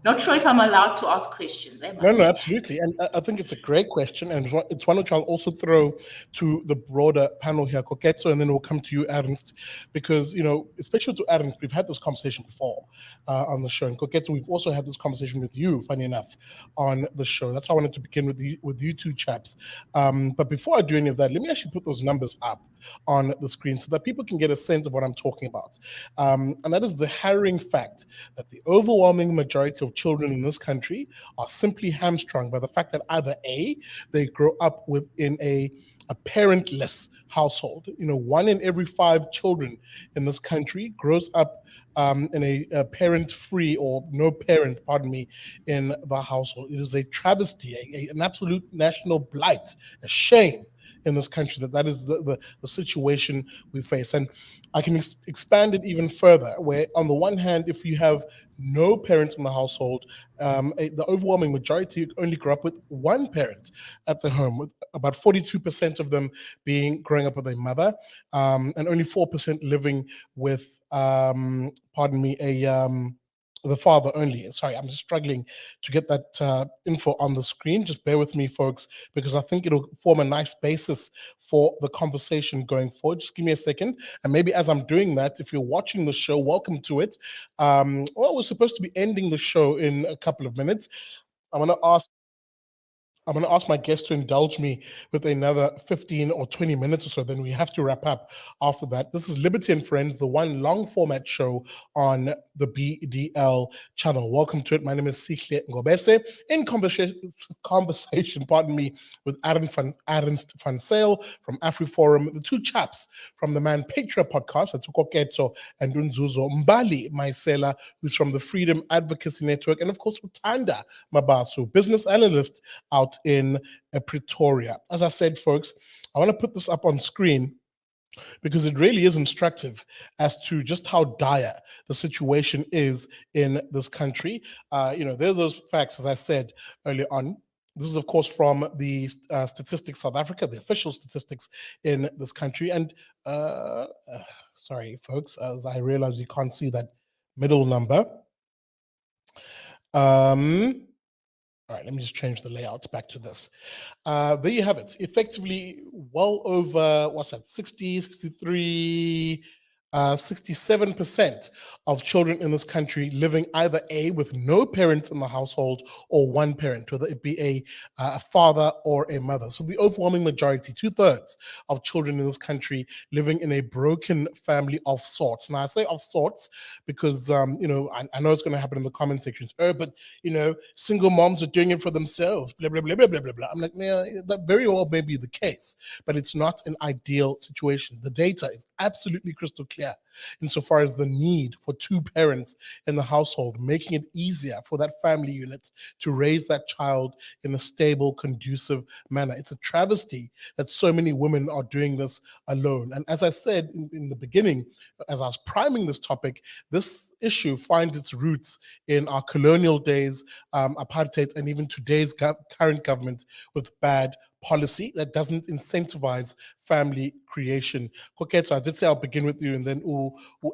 Not sure if I'm allowed to ask questions.
No, absolutely. And I think it's a great question. And it's one which I'll also throw to the broader panel here, Koketso, and then we'll come to you, Ernst, because, especially to Ernst, we've had this conversation before on the show. And Koketso, we've also had this conversation with you, funny enough, on the show. That's how I wanted to begin with you two chaps. But before I do any of that, let me actually put those numbers up on the screen so that people can get a sense of what I'm talking about. And that is the harrowing fact that the overwhelming majority of children in this country are simply hamstrung by the fact that either A, they grow up within a parentless household. 1 in every 5 children in this country grows up in a parent-free or no parents, in the household. It is a travesty, an absolute national blight, a shame in this country that is the situation we face. And I can expand it even further, where on the one hand, if you have no parents in the household, the overwhelming majority only grow up with one parent at the home, with about 42% of them growing up with a mother, and only 4% living with, the father only. Sorry, I'm just struggling to get that info on the screen. Just bear with me, folks, because I think it'll form a nice basis for the conversation going forward. Just give me a second. And maybe as I'm doing that, if you're watching the show, welcome to it. We're supposed to be ending the show in a couple of minutes. I'm going to ask my guests to indulge me with another 15 or 20 minutes or so. Then we have to wrap up after that. This is Liberty and Friends, the one long format show on the BDL channel. Welcome to it. My name is Sihle Ngobese, in conversation, with Ernst van Zyl from Afriforum, the two chaps from the Manpatria podcast, that's Koketso and Nzuzo, Mbali, Mayisela, who's from the Freedom Advocacy Network, and of course, Thanda Mabaso, business analyst out in Pretoria. As I said, folks, I want to put this up on screen because it really is instructive as to just how dire the situation is in this country. There's those facts, as I said earlier on. This is, of course, from the Statistics South Africa, the official statistics in this country. And sorry, folks, as I realize you can't see that middle number. All right, let me just change the layout back to this. There you have it. Effectively, well over, 63 67% of children in this country living either A, with no parents in the household, or one parent, whether it be a father or a mother. So the overwhelming majority, 2/3 of children in this country living in a broken family of sorts. Now I say of sorts because, I know it's going to happen in the comment sections. Oh, but, single moms are doing it for themselves, blah, blah, blah, blah, blah, blah, blah. I'm like, yeah, that very well may be the case, but it's not an ideal situation. The data is absolutely crystal clear insofar as the need for two parents in the household, making it easier for that family unit to raise that child in a stable, conducive manner. It's a travesty that so many women are doing this alone. And as I said in the beginning, as I was priming this topic, this issue finds its roots in our colonial days, apartheid, and even today's current government with bad policy that doesn't incentivize family creation. Koketso, I did say I'll begin with you and then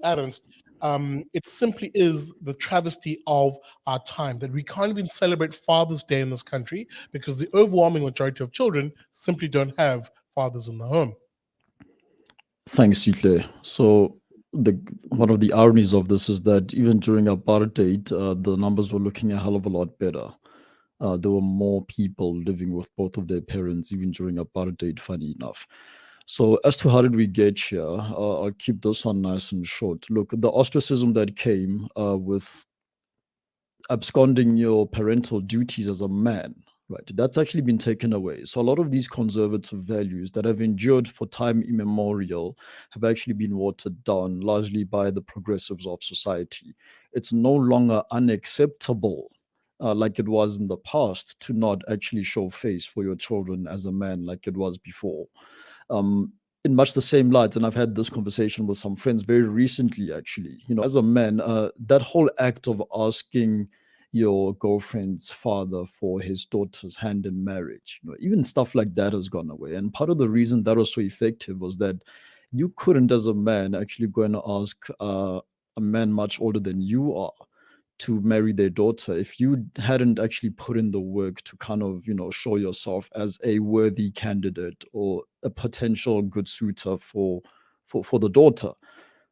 Ernst. It simply is the travesty of our time that we can't even celebrate Father's Day in this country because the overwhelming majority of children simply don't have fathers in the home.
Thanks, Sitle. So one of the ironies of this is that even during apartheid, the numbers were looking a hell of a lot better. There were more people living with both of their parents even during apartheid, funny enough. So as to how did we get here, I'll keep this one nice and short. Look, the ostracism that came with absconding your parental duties as a man, right? That's actually been taken away. So a lot of these conservative values that have endured for time immemorial have actually been watered down largely by the progressives of society. It's no longer unacceptable like it was in the past to not actually show face for your children as a man like it was before. In much the same light, and I've had this conversation with some friends very recently, actually, as a man, that whole act of asking your girlfriend's father for his daughter's hand in marriage, even stuff like that has gone away. And part of the reason that was so effective was that you couldn't, as a man, actually go and ask a man much older than you are to marry their daughter if you hadn't actually put in the work to kind of, show yourself as a worthy candidate or a potential good suitor for the daughter,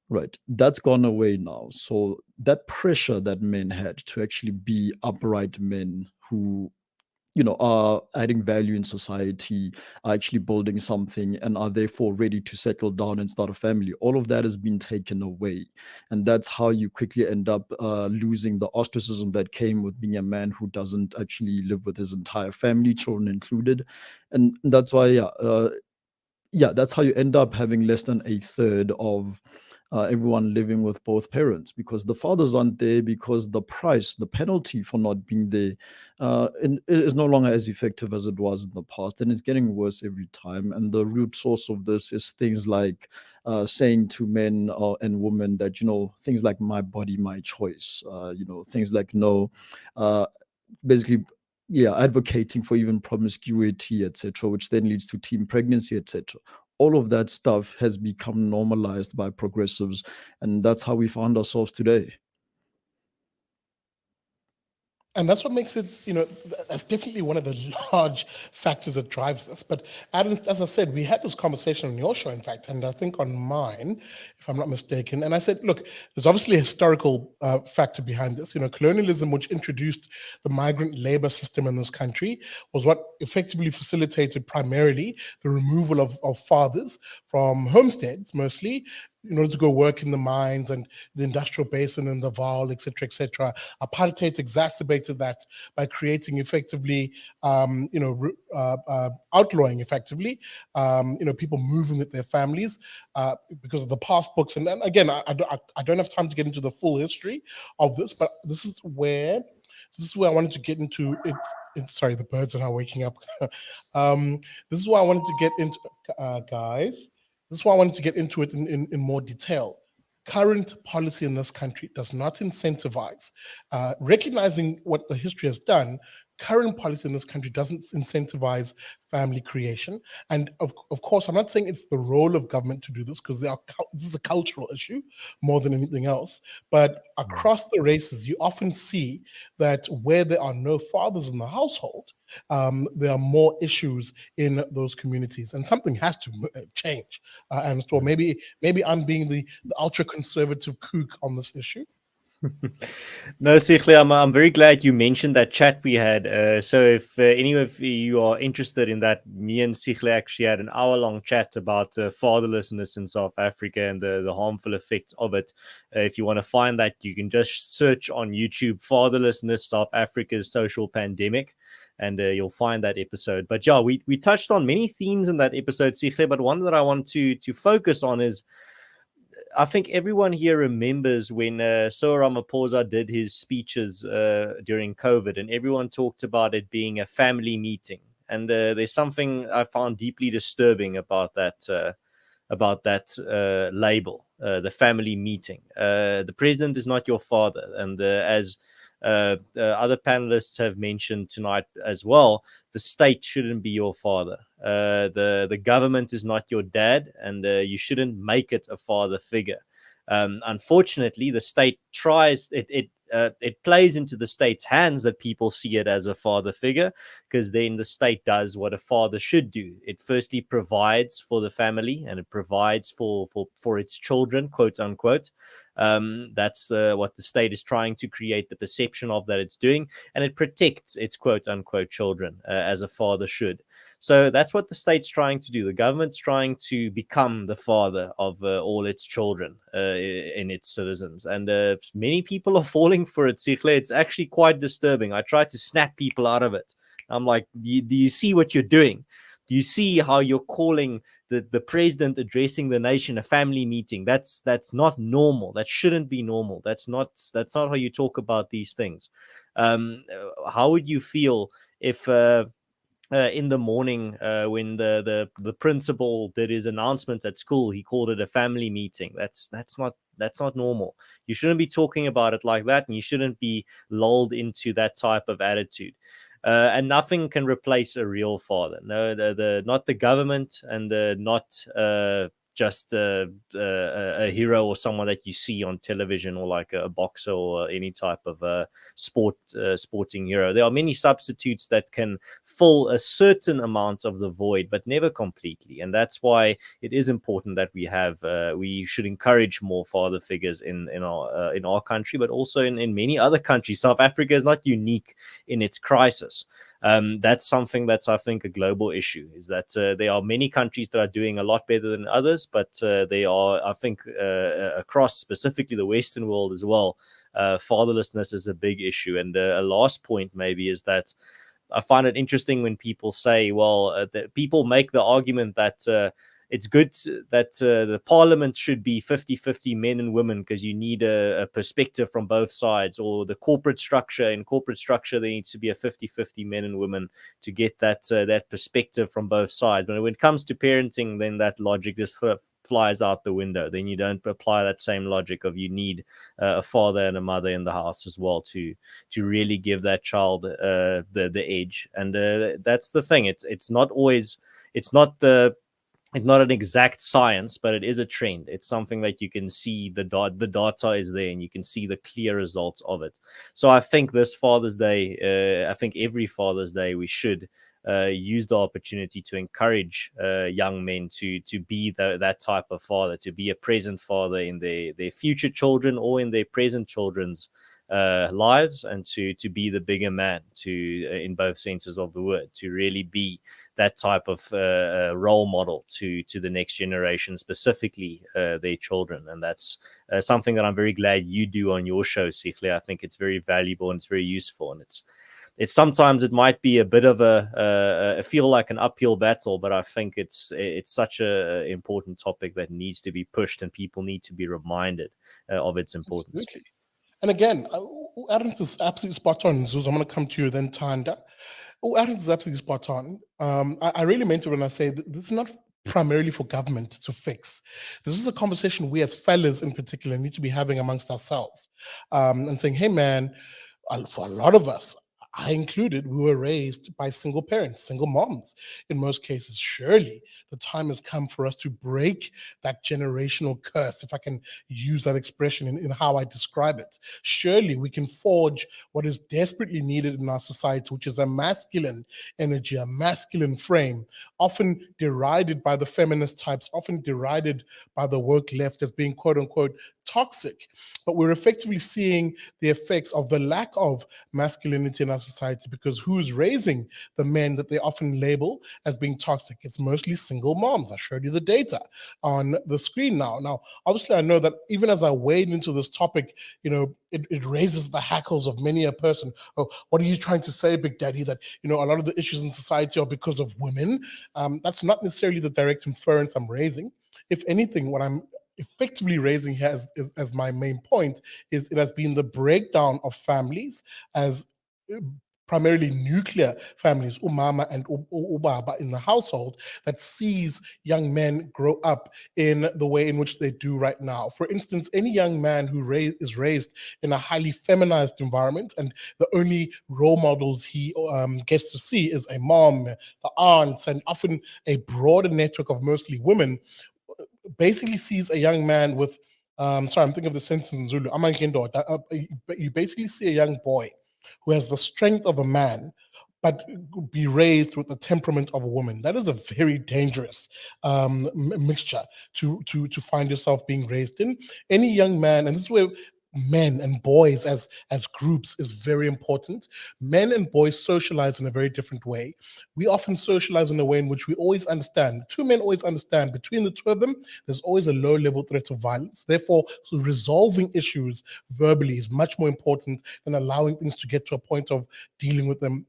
right? That's gone away now. So that pressure that men had to actually be upright men who are adding value in society, are actually building something, and are therefore ready to settle down and start a family. All of that has been taken away. And that's how you quickly end up losing the ostracism that came with being a man who doesn't actually live with his entire family, children included. And that's why, that's how you end up having less than a third of everyone living with both parents, because the fathers aren't there, because the penalty for not being there is no longer as effective as it was in the past, and it's getting worse every time. And the root source of this is things like saying to men and women that, things like my body, my choice, things like no, basically, advocating for even promiscuity, etc., which then leads to teen pregnancy, etc. All of that stuff has become normalized by progressives, and that's how we found ourselves today.
And that's what makes it, that's definitely one of the large factors that drives this. But Adam, as I said, we had this conversation on your show, in fact, and I think on mine, if I'm not mistaken. And I said, look, there's obviously a historical factor behind this. Colonialism, which introduced the migrant labor system in this country, was what effectively facilitated primarily the removal of fathers from homesteads, mostly, in order to go work in the mines and the industrial basin and the Vaal, et cetera. Apartheid exacerbated that by creating effectively, outlawing effectively, people moving with their families because of the pass books. And then again, I don't have time to get into the full history of this, but this is where I wanted to get into it. Sorry, the birds are now waking up. This is why I wanted to get into, guys. This is why I wanted to get into it in more detail. Current policy in this country does not incentivize. Recognizing what the history has done, current policy in this country doesn't incentivize family creation. And of course, I'm not saying it's the role of government to do this, because this is a cultural issue more than anything else. But across the races, you often see that where there are no fathers in the household, there are more issues in those communities, and something has to change. And so maybe I'm being the ultra conservative kook on this issue.
No, Sihle, I'm very glad you mentioned that chat we had. So if any of you are interested in that, me and Sihle actually had an hour-long chat about fatherlessness in South Africa and the harmful effects of it. If you want to find that, you can just search on YouTube, Fatherlessness, South Africa's Social Pandemic, and you'll find that episode. But yeah, we touched on many themes in that episode, Sihle, but one that I want to focus on is, I think everyone here remembers when Cyril Ramaphosa did his speeches during COVID, and everyone talked about it being a family meeting. And there's something I found deeply disturbing about that label, the family meeting. The president is not your father, and as other panelists have mentioned tonight as well, the state shouldn't be your father. The government is not your dad, and you shouldn't make it a father figure. Unfortunately, the state tries it plays into the state's hands that people see it as a father figure, because then the state does what a father should do. It firstly provides for the family, and it provides for its children, quote unquote. That's what the state is trying to create the perception of that it's doing, and it protects its quote unquote children as a father should. So that's what the state's trying to do. The government's trying to become the father of all its children in its citizens. And many people are falling for it, Sihle. It's actually quite disturbing. I try to snap people out of it. I'm like, do you see what you're doing? Do you see how you're calling the president addressing the nation a family meeting? That's not normal. That shouldn't be normal. That's not how you talk about these things. How would you feel if in the morning when the principal did his announcements at school, he called it a family meeting? That's not normal. You shouldn't be talking about it like that, and you shouldn't be lulled into that type of attitude. And nothing can replace a real father. No, not the government, and not just a hero or someone that you see on television, or like a boxer or any type of sporting hero. There are many substitutes that can fill a certain amount of the void, but never completely. And that's why it is important that we should encourage more father figures in our country, but also in many other countries. South Africa is not unique in its crisis. That's something that's, I think, a global issue, is that there are many countries that are doing a lot better than others, but they are, I think, across specifically the Western world as well, fatherlessness is a big issue. And a last point maybe is that I find it interesting when people say, well, people make the argument that it's good that the parliament should be 50-50 men and women, because you need a perspective from both sides. Or the corporate structure, there needs to be a 50-50 men and women to get that perspective from both sides. But when it comes to parenting, then that logic just flies out the window. Then you don't apply that same logic of you need a father and a mother in the house as well to really give that child the edge. And that's the thing. It's not an exact science, but it is a trend. It's something that you can see, the data is there, and you can see the clear results of it. So I think this Father's Day, I think every Father's Day, we should use the opportunity to encourage young men to be that type of father, to be a present father in their future children or in their present children's lives, and to be the bigger man, in both senses of the word, to really be that type of role model to the next generation, specifically their children. And that's something that I'm very glad you do on your show, Sihle. I think it's very valuable and it's very useful. And it's sometimes it might be a bit of a feel like an uphill battle, but I think it's such a important topic that needs to be pushed, and people need to be reminded of its importance.
Absolutely. And again, Ernst is absolutely spot on. Nzuzo, I'm going to come to you then, Thanda. Ernst is absolutely spot on. I really meant it when I say this is not primarily for government to fix. This is a conversation we as fellas in particular need to be having amongst ourselves, and saying, hey man, for a lot of us, I included, we were raised by single parents, single moms in most cases. Surely the time has come for us to break that generational curse, if I can use that expression in how I describe it. Surely we can forge what is desperately needed in our society, which is a masculine energy, a masculine frame, often derided by the feminist types, often derided by the woke left as being quote unquote toxic. But we're effectively seeing the effects of the lack of masculinity in our society, because who's raising the men that they often label as being toxic? It's mostly single moms. I showed you the data on the screen now. Now, obviously, I know that even as I wade into this topic, it raises the hackles of many a person. Oh, what are you trying to say, Big Daddy? That, a lot of the issues in society are because of women? That's not necessarily the direct inference I'm raising. If anything, what I'm effectively raising here as my main point is it has been the breakdown of families as primarily nuclear families, umama and ubaba in the household, that sees young men grow up in the way in which they do right now. For instance, any young man who is raised in a highly feminized environment, and the only role models he gets to see is a mom, the aunts, and often a broader network of mostly women, basically sees a young man with, I'm thinking of the sentence in Zulu, you basically see a young boy who has the strength of a man, but be raised with the temperament of a woman. That is a very dangerous mixture to find yourself being raised in. Any young man, and this is where men and boys as groups is very important. Men and boys socialize in a very different way. We often socialize in a way in which we always understand, two men always understand, between the two of them, there's always a low level threat of violence. Therefore, resolving issues verbally is much more important than allowing things to get to a point of dealing with them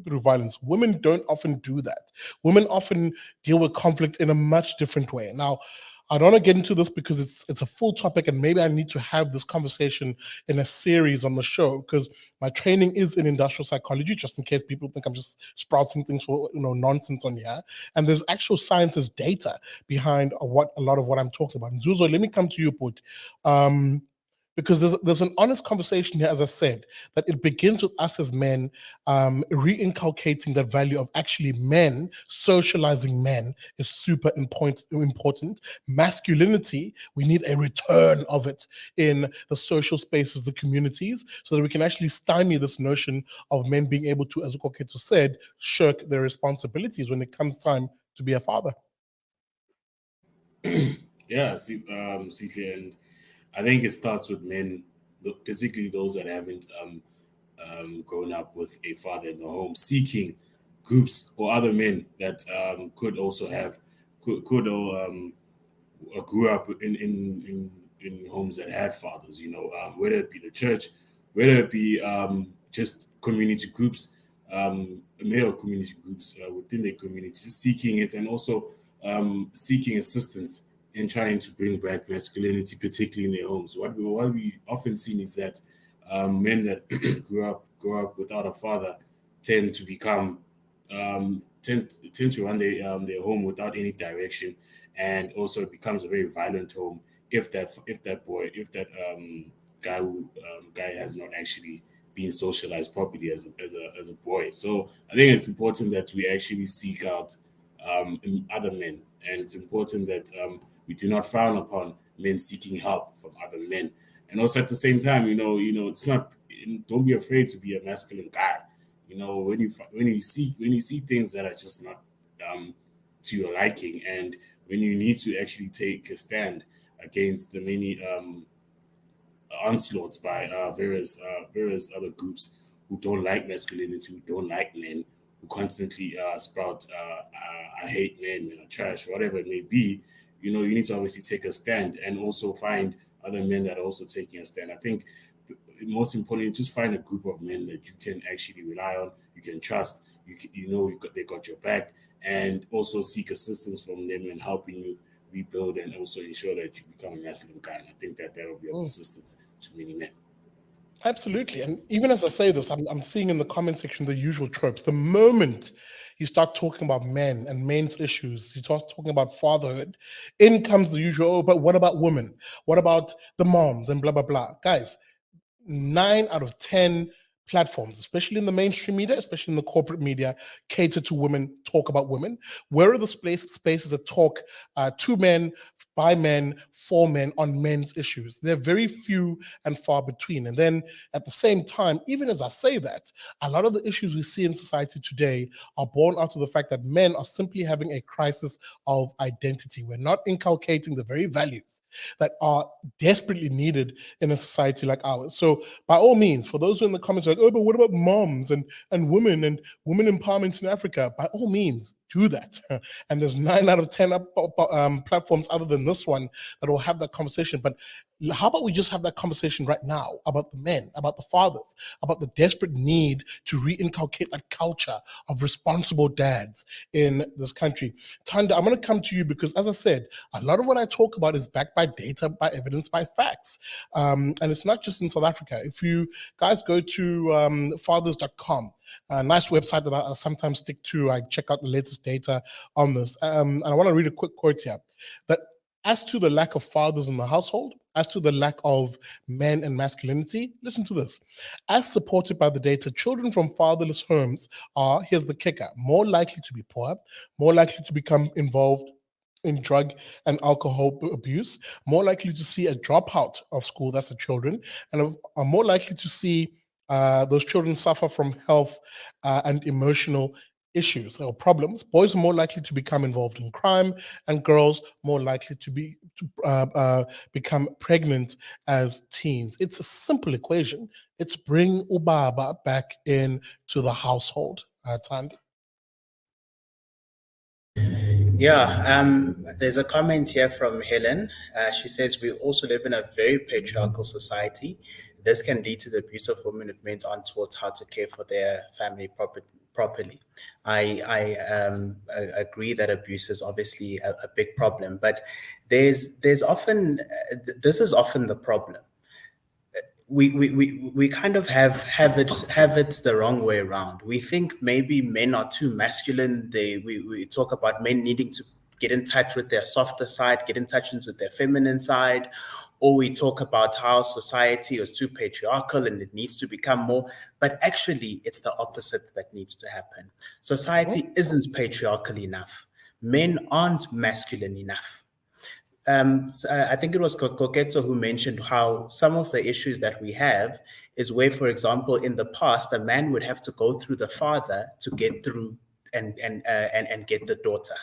through violence. Women don't often do that. Women often deal with conflict in a much different way. Now, I don't want to get into this because it's a full topic, and maybe I need to have this conversation in a series on the show, because my training is in industrial psychology, just in case people think I'm just sprouting things for nonsense on here. And there's actual science, there's data behind a lot of what I'm talking about. Nzuzo, let me come to you, Put. Because there's an honest conversation here, as I said, that it begins with us as men re-inculcating that value of actually men, socializing men is super important. Masculinity, we need a return of it in the social spaces, the communities, so that we can actually stymie this notion of men being able to, as Koketso said, shirk their responsibilities when it comes time to be a father.
Yeah, CK, and I think it starts with men, particularly those that haven't grown up with a father in the home, seeking groups or other men that could also have grew up in homes that had fathers. Whether it be the church, whether it be just community groups, male community groups within their community, seeking it, and also seeking assistance in trying to bring back masculinity, particularly in their homes. What we often see is that men that grew up without a father tend to become tend to run their home without any direction, and also it becomes a very violent home if that guy has not actually been socialized properly as a boy. So I think it's important that we actually seek out other men, and it's important that we do not frown upon men seeking help from other men. And also at the same time, it's not. Don't be afraid to be a masculine guy. When you see things that are just not to your liking, and when you need to actually take a stand against the many onslaughts by various other groups who don't like masculinity, who don't like men, who constantly sprout I hate men, trash, whatever it may be. You need to obviously take a stand, and also find other men that are also taking a stand. I think most importantly, just find a group of men that you can actually rely on, you can trust, they got your back, and also seek assistance from them in helping you rebuild, and also ensure that you become a masculine guy. And I think that will be of assistance to many men.
Absolutely. And even as I say this, I'm seeing in the comment section the usual tropes. The moment you start talking about men and men's issues, you start talking about fatherhood, in comes the usual, but what about women? What about the moms and blah, blah, blah? Guys, 9 out of 10 platforms, especially in the mainstream media, especially in the corporate media, cater to women, talk about women? Where are the spaces that talk to men, by men, for men, on men's issues? They're very few and far between. And then at the same time, even as I say that, a lot of the issues we see in society today are born out of the fact that men are simply having a crisis of identity. We're not inculcating the very values that are desperately needed in a society like ours. So by all means, for those who are in the comments are like, oh, but what about moms and women and women empowerment in Africa? By all means, do that. And there's 9 out of 10 platforms other than this one that will have that conversation. But how about we just have that conversation right now about the men, about the fathers, about the desperate need to re-inculcate that culture of responsible dads in this country. Thanda, I'm going to come to you because, as I said, a lot of what I talk about is backed by data, by evidence, by facts. And it's not just in South Africa. If you guys go to fathers.com, a nice website that I sometimes stick to, I check out the latest data on this. And I want to read a quick quote here, that as to the lack of fathers in the household, as to the lack of men and masculinity, listen to this. As supported by the data, children from fatherless homes are, here's the kicker, more likely to be poor, more likely to become involved in drug and alcohol abuse, more likely to see a dropout of school, that's the children, and are more likely to see those children suffer from health and emotional issues or problems. Boys are more likely to become involved in crime, and girls more likely to become pregnant as teens. It's a simple equation. It's bring ubaba back into the household. Thandi.
Yeah, there's a comment here from Helen. She says, we also live in a very patriarchal society. This can lead to the abuse of women if men aren't taught how to care for their family properly. I agree that abuse is obviously a big problem, but there's often, this is often the problem. We kind of have it the wrong way around. We think maybe men are too masculine. We talk about men needing to get in touch with their softer side, get in touch with their feminine side, or we talk about how society is too patriarchal and it needs to become more, but actually it's the opposite that needs to happen. Society isn't patriarchal enough. Men aren't masculine enough. So I think it was Koketso who mentioned how some of the issues that we have is where, for example, in the past, a man would have to go through the father to get through and get the daughter.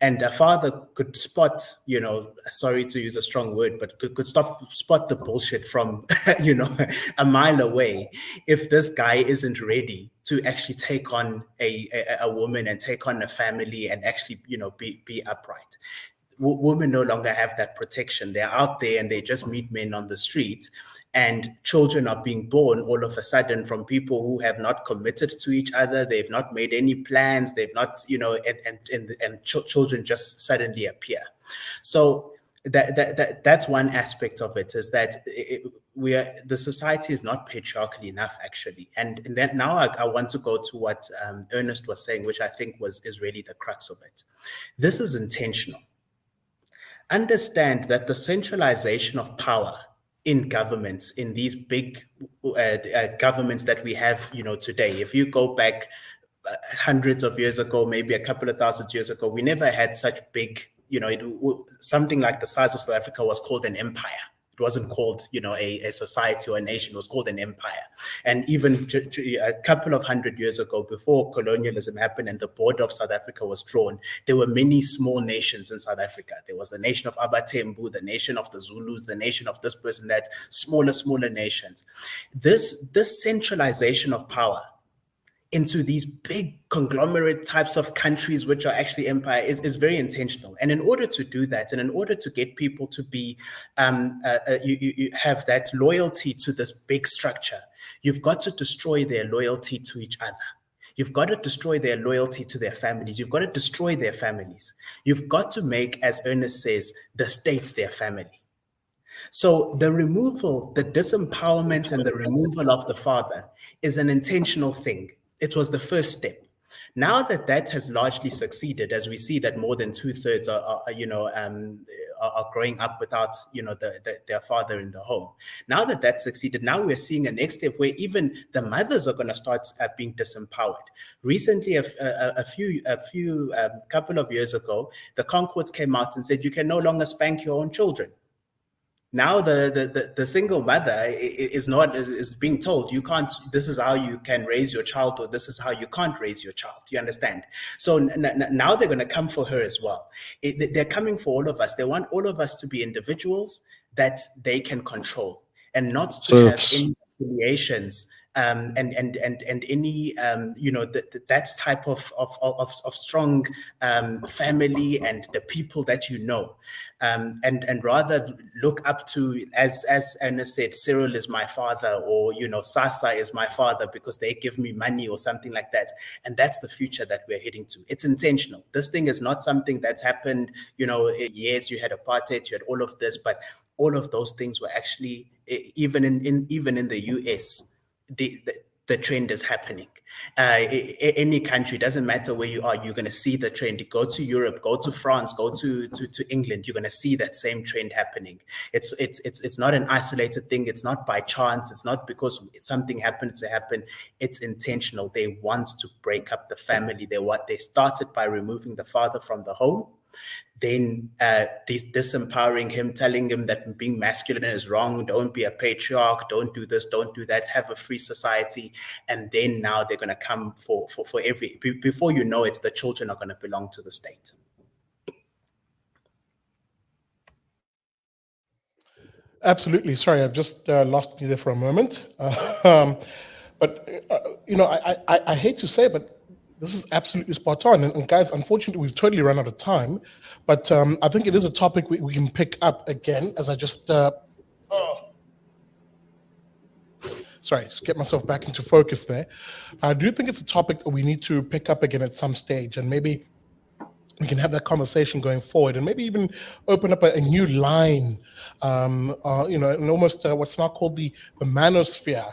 And a father could spot, sorry to use a strong word, but could spot the bullshit from, a mile away if this guy isn't ready to actually take on a woman and take on a family and actually, be upright. Women no longer have that protection. They're out there and they just meet men on the street, and children are being born all of a sudden from people who have not committed to each other. They've not made any plans. They've not, and children just suddenly appear. So that's one aspect of it, is that the society is not patriarchal enough, actually. And then now I want to go to what Ernest was saying, which I think is really the crux of it. This is intentional. Understand that the centralization of power in governments, in these big governments that we have, today, if you go back hundreds of years ago, maybe a couple of thousand years ago, we never had such big, something like the size of South Africa was called an empire. It wasn't called, a society or a nation. It was called an empire. And even a couple of hundred years ago, before colonialism happened and the border of South Africa was drawn, there were many small nations in South Africa. There was the nation of Abatembu, the nation of the Zulus, the nation of this person, that, smaller nations. This centralization of power into these big conglomerate types of countries, which are actually empire, is very intentional. And in order to do that, and in order to get people to be, you have that loyalty to this big structure, you've got to destroy their loyalty to each other. You've got to destroy their loyalty to their families. You've got to destroy their families. You've got to make, as Ernest says, the state their family. So the removal, the disempowerment and the removal of the father is an intentional thing. It was the first step. Now that has largely succeeded, as we see that more than 2/3 are growing up without, their father in the home. Now that that's succeeded, now we're seeing a next step where even the mothers are going to start being disempowered. Recently, a couple of years ago, the Concords came out and said you can no longer spank your own children. Now the single mother is being told you can't. This is how you can raise your child, or this is how you can't raise your child. You understand? So now they're going to come for her as well. They're coming for all of us. They want all of us to be individuals that they can control and not to have any affiliations. And any that type of strong family and the people that and rather look up to, as Anna said, Cyril is my father, or Sasa is my father because they give me money or something like that. And that's the future that we're heading to. It's intentional. This thing is not something that's happened. Yes, you had apartheid, you had all of this, but all of those things were actually even in the US. The trend is happening. Any country, doesn't matter where you are, you're going to see the trend. You go to Europe, go to France, go to England, you're going to see that same trend happening. It's not an isolated thing. It's not by chance. It's not because something happened to happen. It's intentional. They want to break up the family. They started by removing the father from the home, then disempowering him, telling him that being masculine is wrong, don't be a patriarch, don't do this, don't do that, have a free society. And then now they're going to come for before you know it, the children are going to belong to the state.
Absolutely. Sorry, I've just lost me there for a moment. But I hate to say it, but this is absolutely spot on. And guys, unfortunately, we've totally run out of time. But I think it is a topic we can pick up again, as I just... Sorry, just get myself back into focus there. I do think it's a topic that we need to pick up again at some stage, and maybe we can have that conversation going forward, and maybe even open up a new line, and almost what's now called the manosphere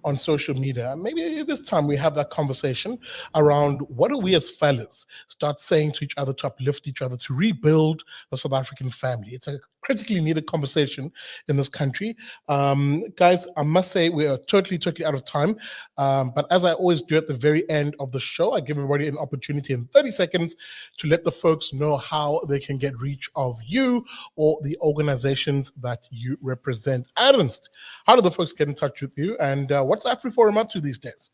on social media. Maybe this time we have that conversation around what do we as fellas start saying to each other to uplift each other, to rebuild the South African family. It's a critically needed conversation in this country. Guys, I must say we are totally out of time. But as I always do at the very end of the show, I give everybody an opportunity in 30 seconds to let the folks know how they can get reach of you or the organizations that you represent. Ernst, how do the folks get in touch with you? And what's Afriforum up to these days?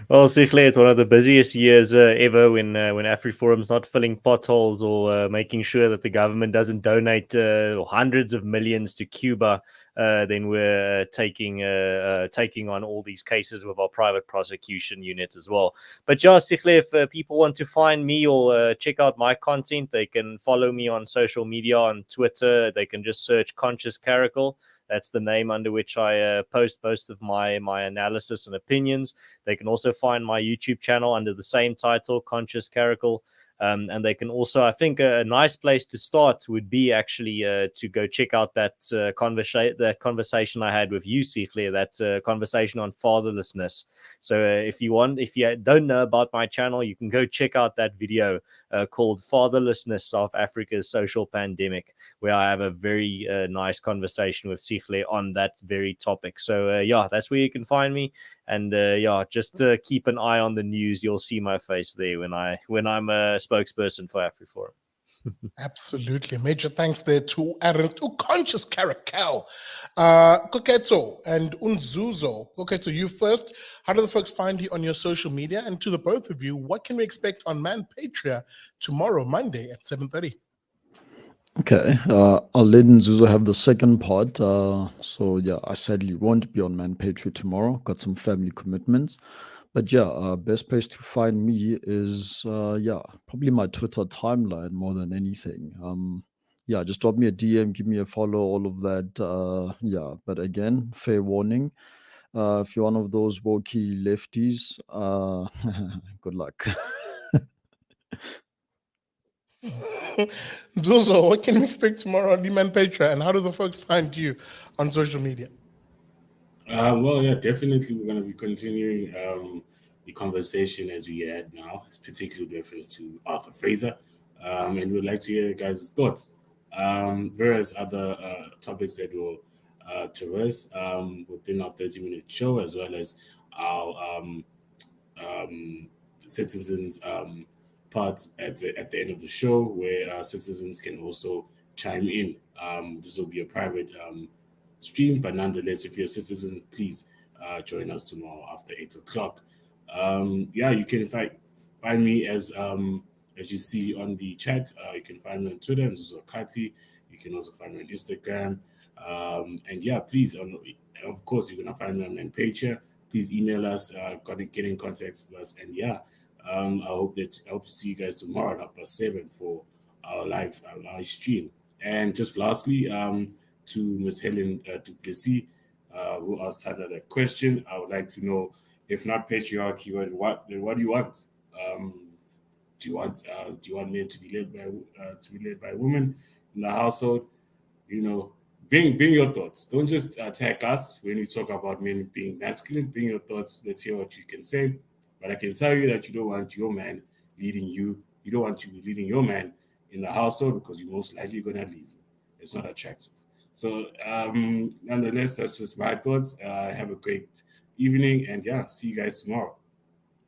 Well, Sihle, it's one of the busiest years ever when Afriforum's not filling potholes or making sure that the government doesn't donate hundreds of millions to Cuba. Then we're taking on all these cases with our private prosecution unit as well. But yeah, Sihle, if people want to find me or check out my content, they can follow me on social media, on Twitter. They can just search Conscious Caracal. That's the name under which I post most of my analysis and opinions. They can also find my YouTube channel under the same title, Conscious Caracal. And they can also, I think, a nice place to start would be actually to go check out that conversation I had with you, Sihle, that conversation on fatherlessness. So if you don't know about my channel, you can go check out that video called Fatherlessness, South Africa's Social Pandemic, where I have a very nice conversation with Sihle on that very topic. So yeah, that's where you can find me. And just keep an eye on the news. You'll see my face there when I'm a spokesperson for Afriforum.
Absolutely. Major thanks there to Ernst, to Conscious Caracal, Koketso, and Nzuzo. Koketso, you first. How do the folks find you on your social media? And to the both of you, what can we expect on Manpatria tomorrow, Monday at 7:30?
Okay, I'll let Nzuzo have the second part. So yeah, I sadly won't be on Manpatria tomorrow. Got some family commitments. But yeah, best place to find me is probably my Twitter timeline more than anything. Just drop me a DM, give me a follow, all of that. But again, fair warning. If you're one of those wokey lefties, good luck.
Nzuzo, what can we expect tomorrow on the Manpatria? And how do the folks find you on social media?
Definitely we're going to be continuing the conversation as we had now, particularly with reference to Arthur Fraser. And we'd like to hear your guys' thoughts. various other topics that will traverse within our 30-minute show, as well as our citizens part at the end of the show, where citizens can also chime in. This will be a private stream, but nonetheless, if you're a citizen, please join us tomorrow after 8 o'clock. You can find me as you see on the chat. You can find me on Twitter, Nzuzo Kathi. You can also find me on Instagram. Please, of course, you're gonna find me on Manpatria. Please email us, get in contact with us, and I hope to see you guys tomorrow at 7:30 for our live stream. And just lastly, to Ms. Helen Duplessis, who asked Tanda that question, I would like to know, if not patriarchy, what do you want? Do you want men to be led by women in the household? Bring your thoughts. Don't just attack us when you talk about men being masculine. Bring your thoughts. Let's hear what you can say. But I can tell you that you don't want your man leading you. You don't want to be leading your man in the household, because you're most likely going to leave. It's not attractive. So, nonetheless, that's just my thoughts. Have a great evening, and see you guys tomorrow.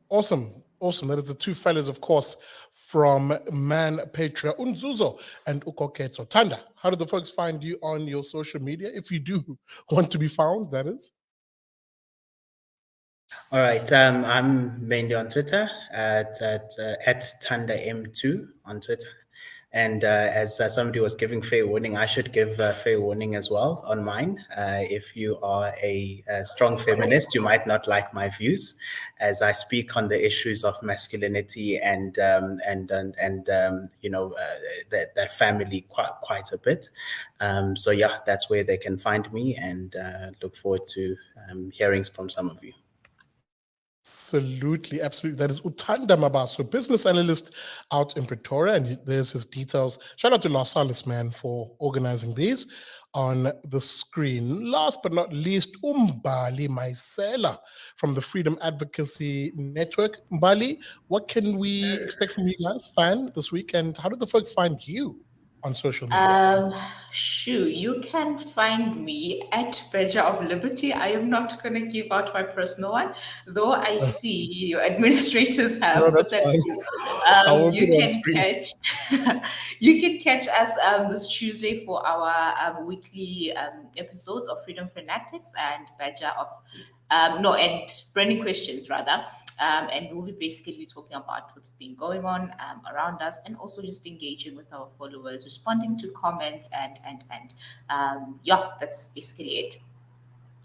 Awesome. That is the two fellas, of course, from Manpatria, Nzuzo and Koketso. Tanda, how do the folks find you on your social media, if you do want to be found, that is?
All right. I'm mainly on Twitter at TandaM2 on Twitter. And as somebody was giving fair warning, I should give fair warning as well on mine. If you are a strong feminist, you might not like my views, as I speak on the issues of masculinity and that family quite a bit. That's where they can find me, and look forward to hearing from some of you.
Absolutely. That is Utanda Mabaso, business analyst out in Pretoria, and there's his details. Shout out to Lasalis, man, for organizing these on the screen. Last but not least, Mbali Mayisela from the Freedom Advocacy Network. Mbali, what can we expect from you guys, this week, and how do the folks find you on social media?
You can find me at Badger of Liberty. I am not going to give out my personal one, though I see your administrators have.
No,
but
that's
cool. You can catch us this Tuesday for our weekly episodes of Freedom Fanatics and Badger of and Branding Questions rather. And we'll be basically talking about what's been going on around us, and also just engaging with our followers, responding to comments, and that's basically it.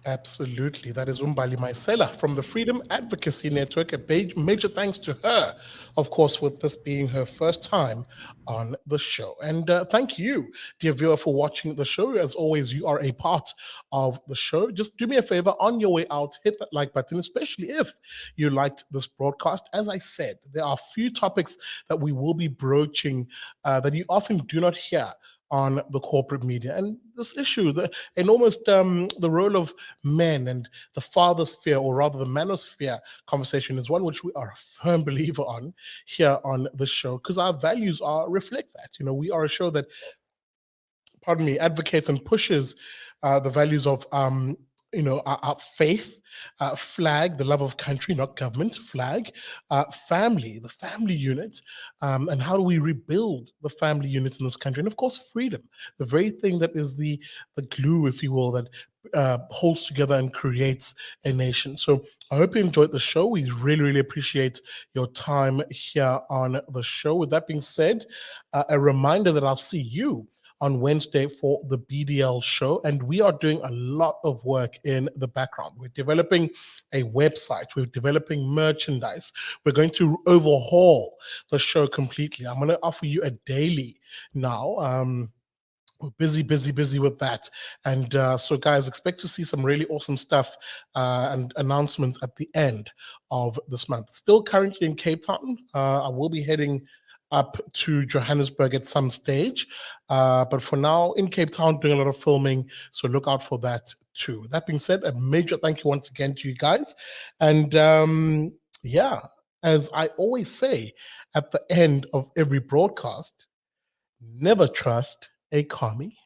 Absolutely. That is Mbali Mayisela from the Freedom Advocacy Network. A major thanks to her, of course, with this being her first time on the show. And thank you, dear viewer, for watching the show. As always, you are a part of the show. Just do me a favor, on your way out, hit that like button, especially if you liked this broadcast. As I said, there are a few topics that we will be broaching that you often do not hear on the corporate media. And this issue, the role of men and the fathersphere, or rather the manosphere conversation, is one which we are a firm believer on here on the show, because our values reflect that. We are a show that, advocates and pushes the values of our faith, flag, the love of country, not government, flag, family, the family unit, and how do we rebuild the family unit in this country, and of course freedom, the very thing that is the glue, if you will, that holds together and creates a nation. So I hope you enjoyed the show. We really, really appreciate your time here on the show. With that being said, a reminder that I'll see you on Wednesday for the BDL show. And we are doing a lot of work in the background. We're developing a website. We're developing merchandise. We're going to overhaul the show completely. I'm going to offer you a daily now. We're busy with that. And so guys, expect to see some really awesome stuff and announcements at the end of this month. Still currently in Cape Town. I will be heading up to Johannesburg at some stage. But for now, in Cape Town, doing a lot of filming. So look out for that too. That being said, a major thank you once again to you guys. And as I always say at the end of every broadcast, never trust a commie,